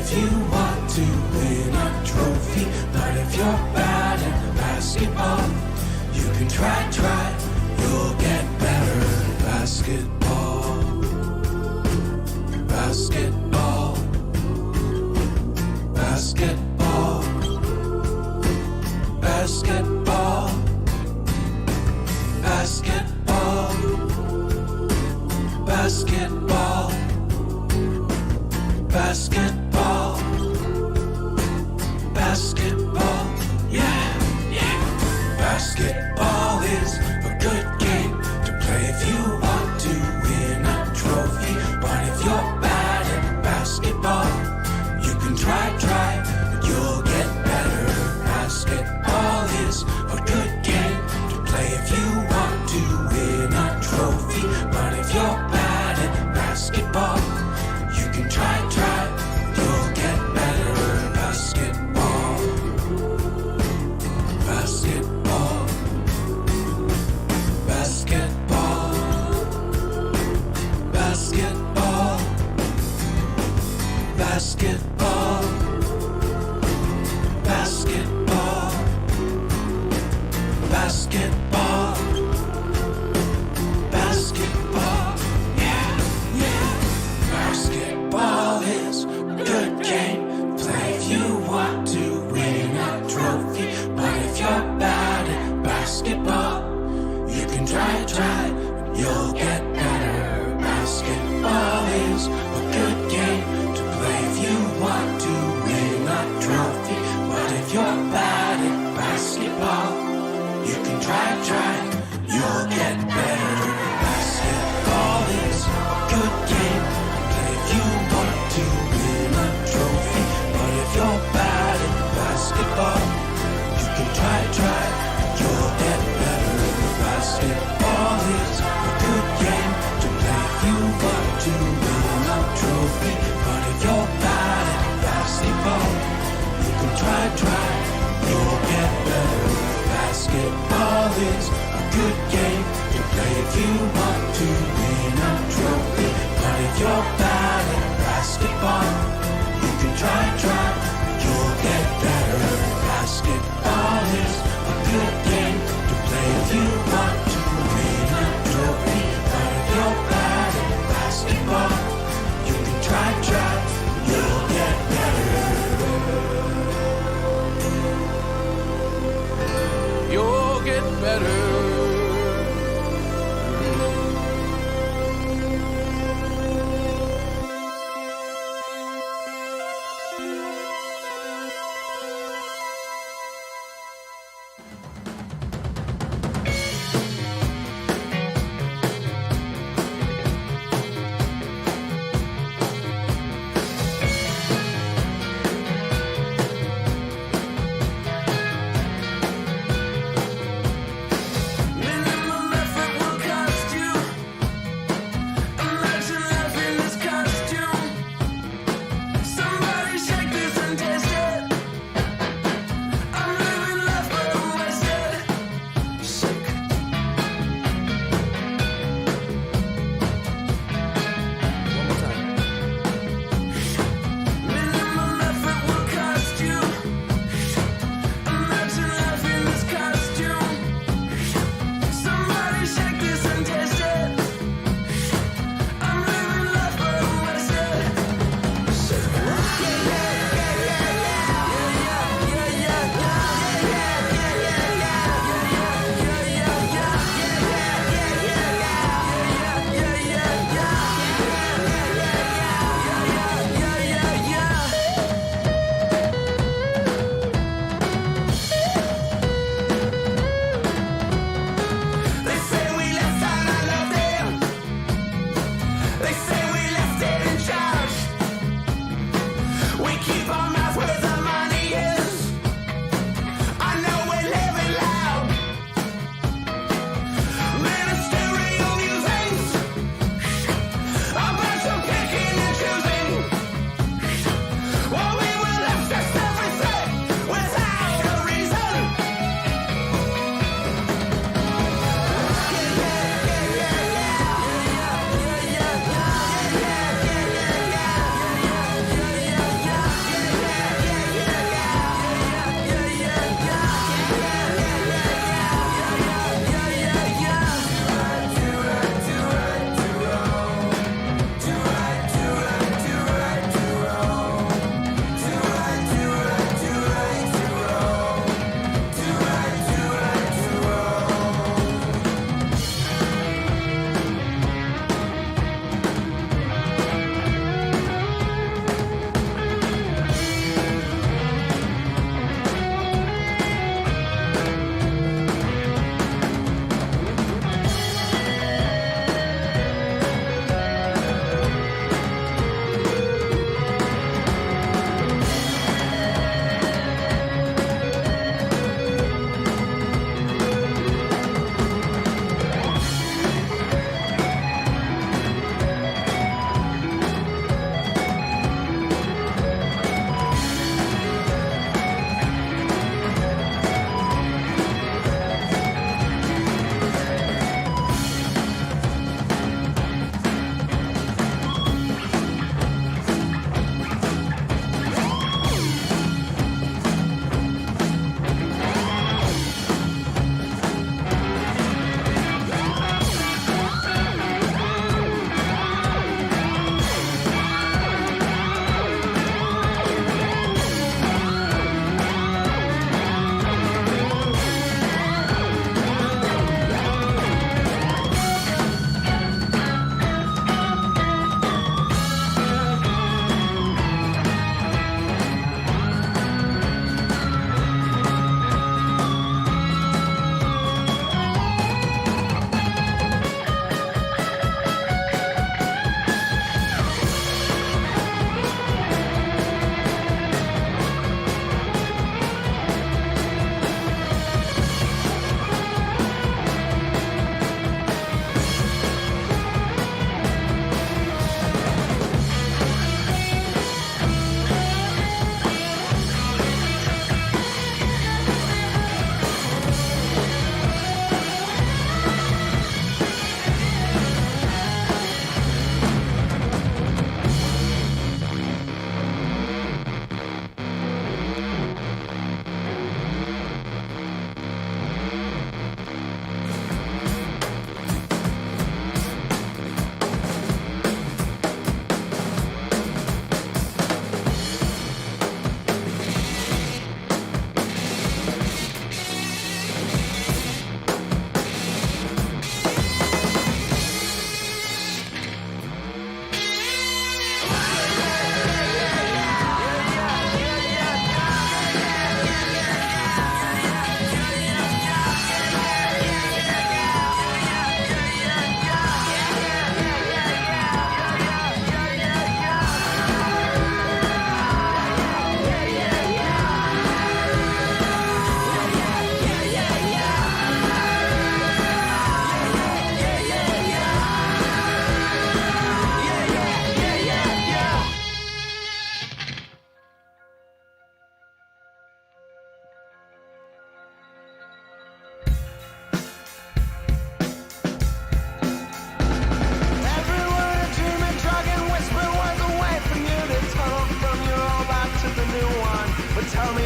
D: if you want to win a trophy. But if you're bad at basketball, you can try, you'll get better. Basketball, basketball, basketball, basketball, basketball, basketball, basketball, basketball, yeah. Basketball is a good game to play if you want to win a trophy. But if you're bad at basketball, you can try, but you'll get better. Basketball is a good game to play if you want to win a trophy. But if you're bad at basketball, you can try, you'll get better. Basketball, basketball, basketball, basketball, basketball, basketball, basketball, basketball, yeah. Basketball is a good game. Play if you want to win a trophy. But if you're bad at basketball, you can try, you'll get better. Basketball is a good game to play if you want to win a trophy. But if you're bad at basketball, you can try, you'll get better. Basketball is a good game to play if you want to win a trophy. But if you're bad at basketball, you can try, you'll get better. Basketball is a good game to play if you want to win a trophy. But if you're bad at basketball, you can try, you'll get better. Basketball is a good game to play if you want to win a trophy. But if you're bad at basketball, you can try, you'll get better. Basketball is a good game to play if you want to win a trophy. But if you're bad at basketball, you can try, you'll get better.
E: You'll get better.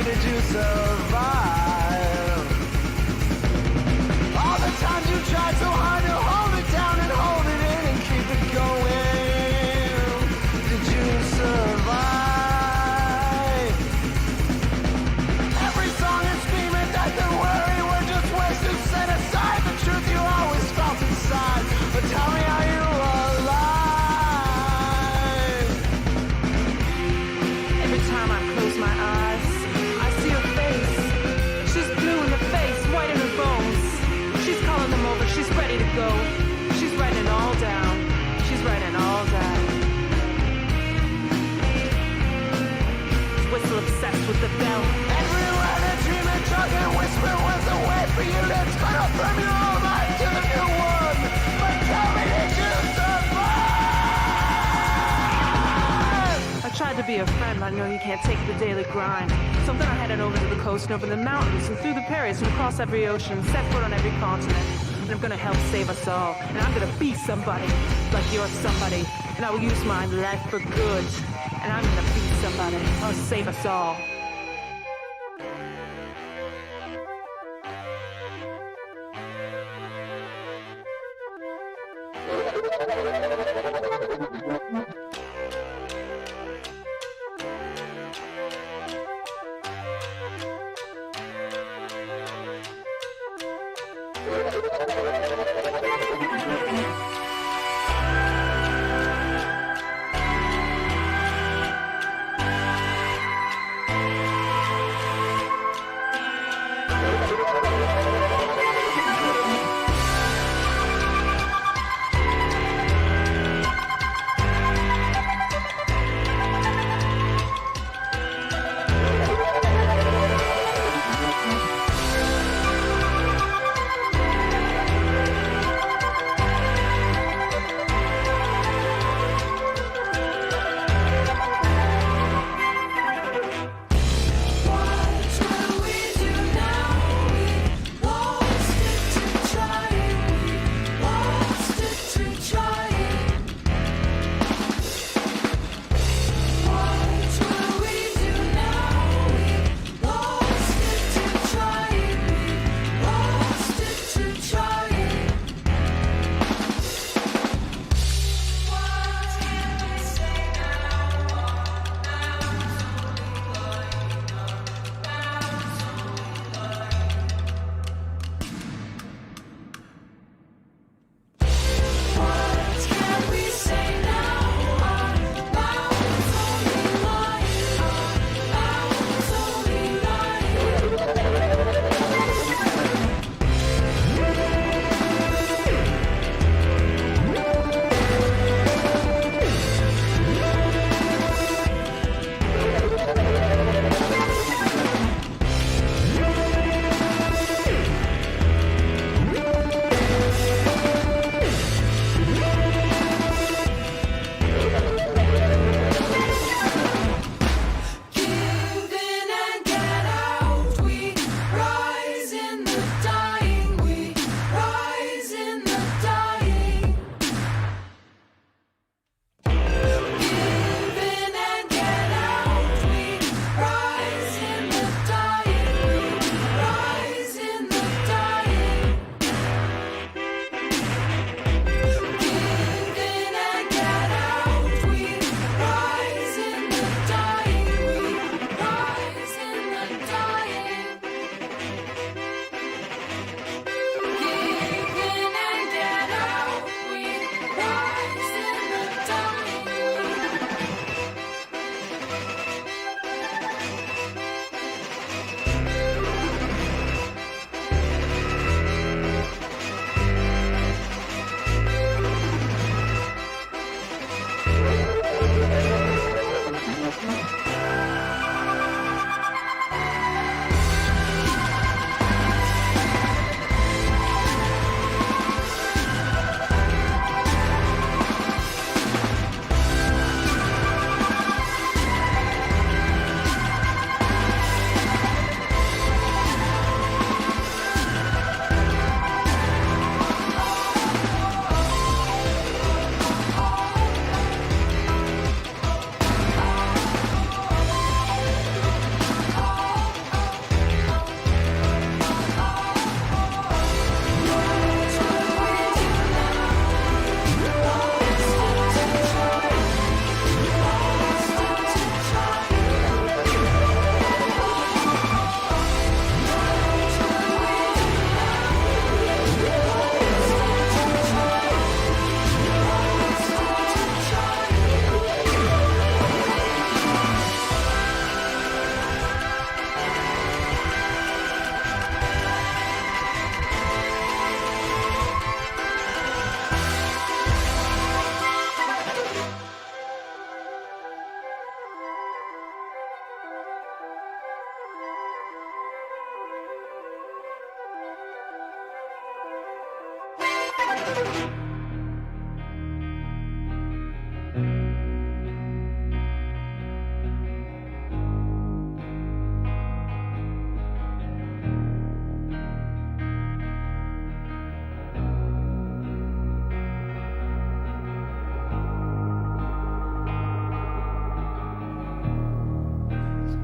D: did you survive? All the times you tried so hard to hold it down and hold it in and keep it going, did you survive? Every song and screaming, death and worry were just ways to set aside the truth you always felt inside. But tell me, are you alive?
G: Every time I close my eyes, I see her face. She's blue in the face, white in her bones. She's calling them over, she's ready to go. She's writing it all down. She's writing it all down. Whistle obsessed with the bell.
D: Everywhere the dream and drug and whisper was a way for you to turn up from your old life to the new one. But tell me, did you survive?
G: I tried to be a friend, but I know you can't take the daily grind. So then I headed over to the coast and over the mountains and through the prairies and across every ocean, set foot on every continent. And I'm gonna help save us all. And I'm gonna be somebody, like you're somebody. And I will use my life for good. And I'm gonna be somebody, or save us all.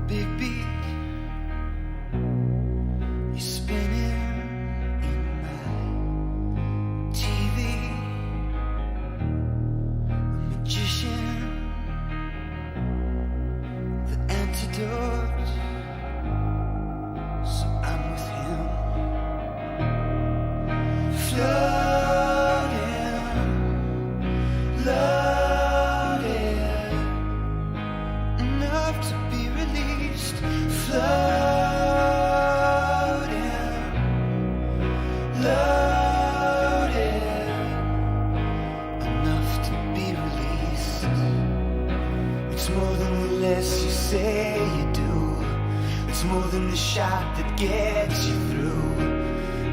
D: Big beat, you're spinning in my TV. A magician, the antidote. So I'm with him, floating, loaded, enough to be released, floating, loaded, enough to be released. It's more than the less you say you do. It's more than the shot that gets you through.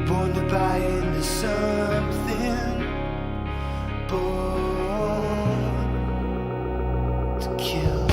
D: Born to buy into something, born to kill.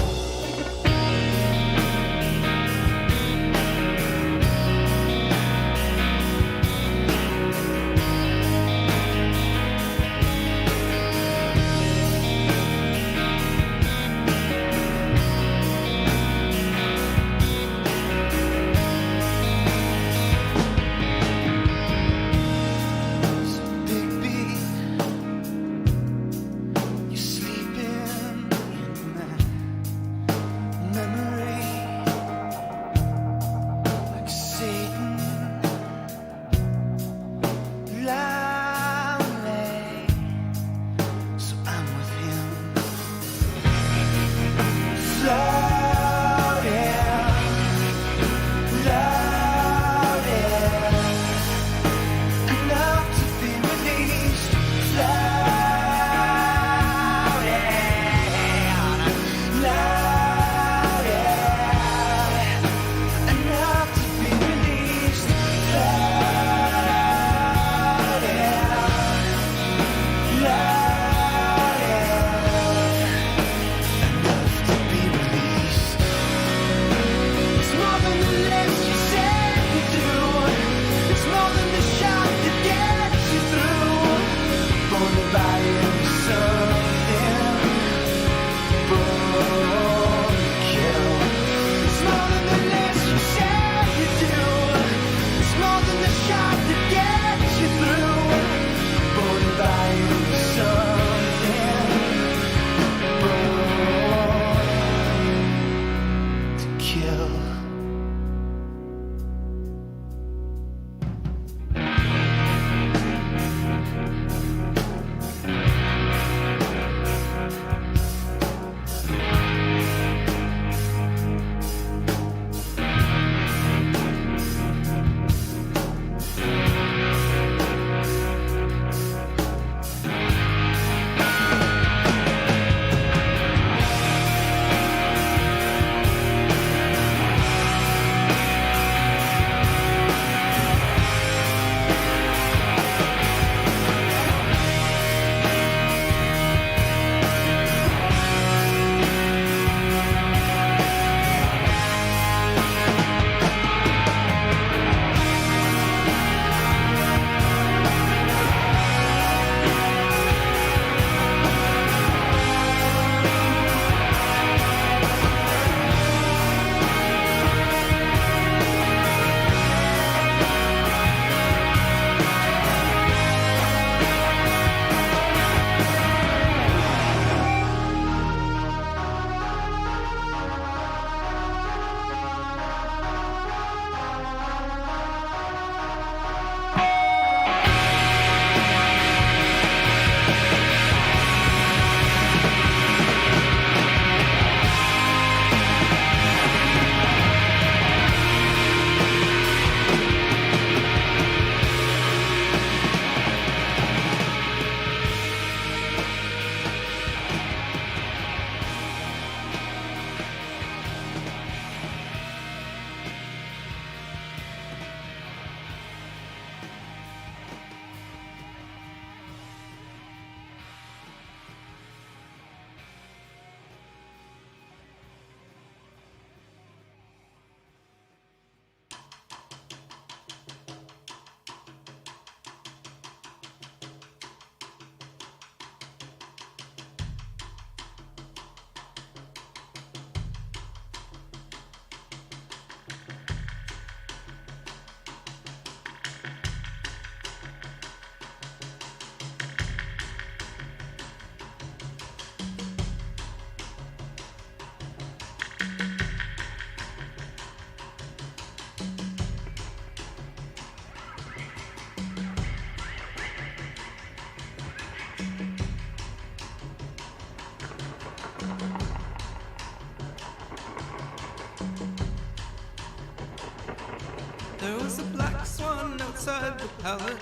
D: There was a black swan outside the palace.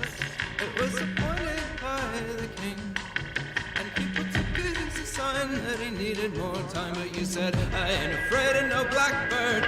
D: It was appointed by the king. And people took it as a sign that he needed more time. But you said, I ain't afraid of no blackbird.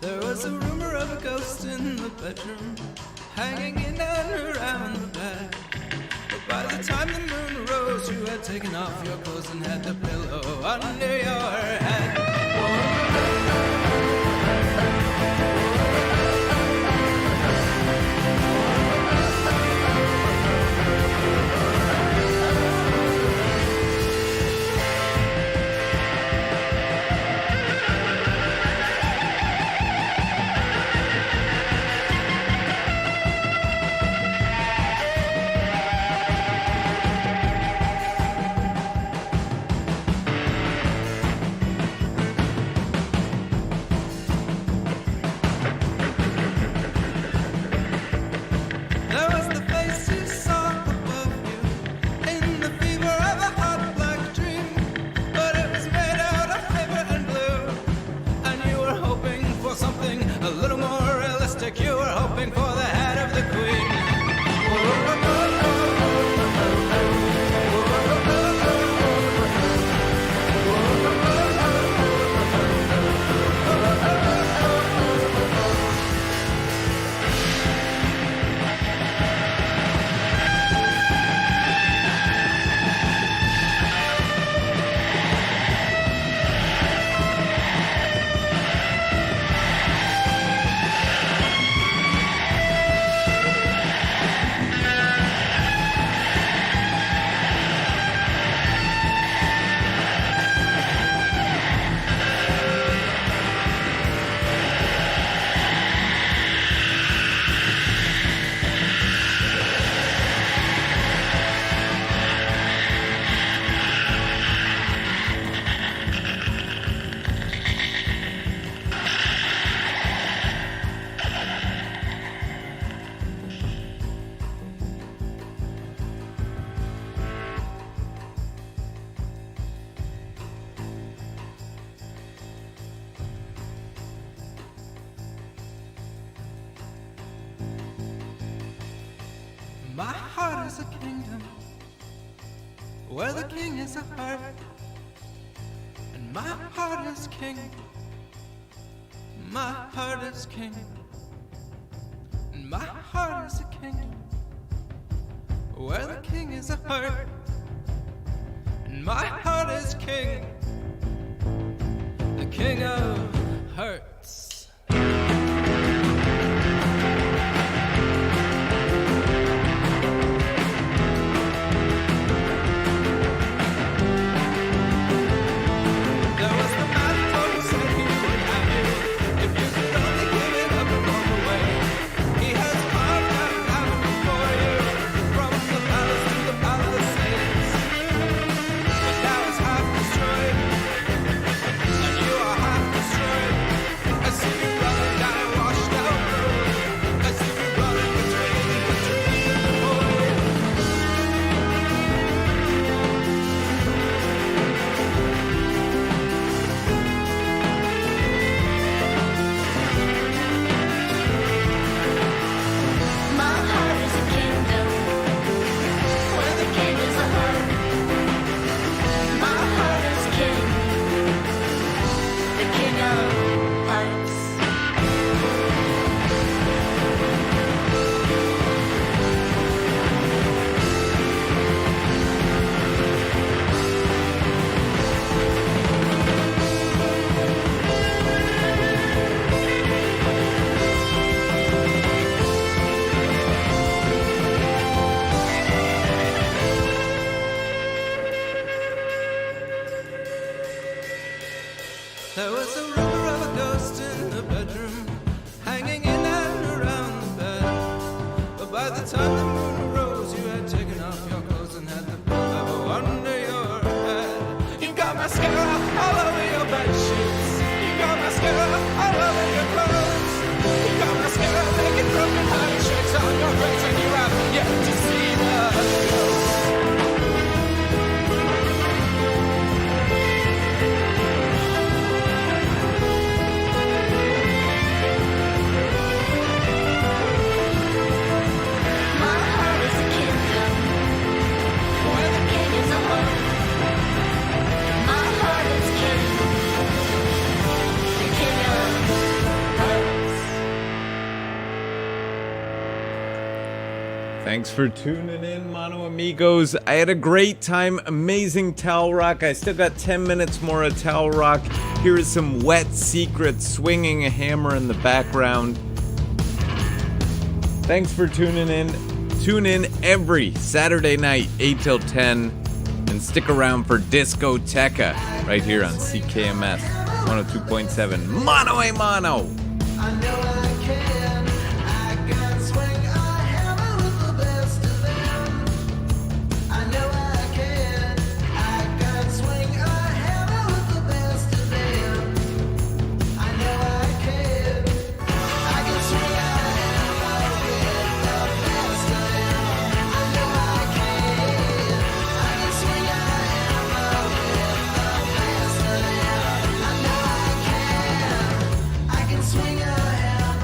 D: There was a rumor of a ghost in the bedroom, hanging in and around the bed. But by the time the moon rose, you had taken off your clothes and had the pillow under your head. You were hoping for the head of the queen. My heart is a kingdom where the king is a heart, and my heart is king. My heart is king, and my heart is a kingdom where the king is a heart, and my heart is king, the king of hearts. Destroyed, and you are half destroyed. glimmer of a ghost in the bedroom, hanging in and around the bed. But by the time the moon rose, you had taken off your clothes and had the pillow under your head. You got mascara all over your bed sheets. You got mascara all over your clothes. You got mascara making broken hearted shakes on your face, and you have yet to see the ghost.
A: Thanks for tuning in, Mono Amigos. I had a great time, amazing towel rock. I still got 10 minutes more of towel rock. Here is some Wet Secret swinging a hammer in the background. Thanks for tuning in. Tune in every Saturday night, 8 till 10. And stick around for Discoteca right here on CKMS 102.7. Mono a Mono!
D: I know I can. I can swing a hammer with the best of them. I know I can. I can swing a hammer with the best of them. I know I can. I can swing a hammer with the best of them. I know I can. I can swing a hammer with the best of them. I know I can. I can swing a hammer.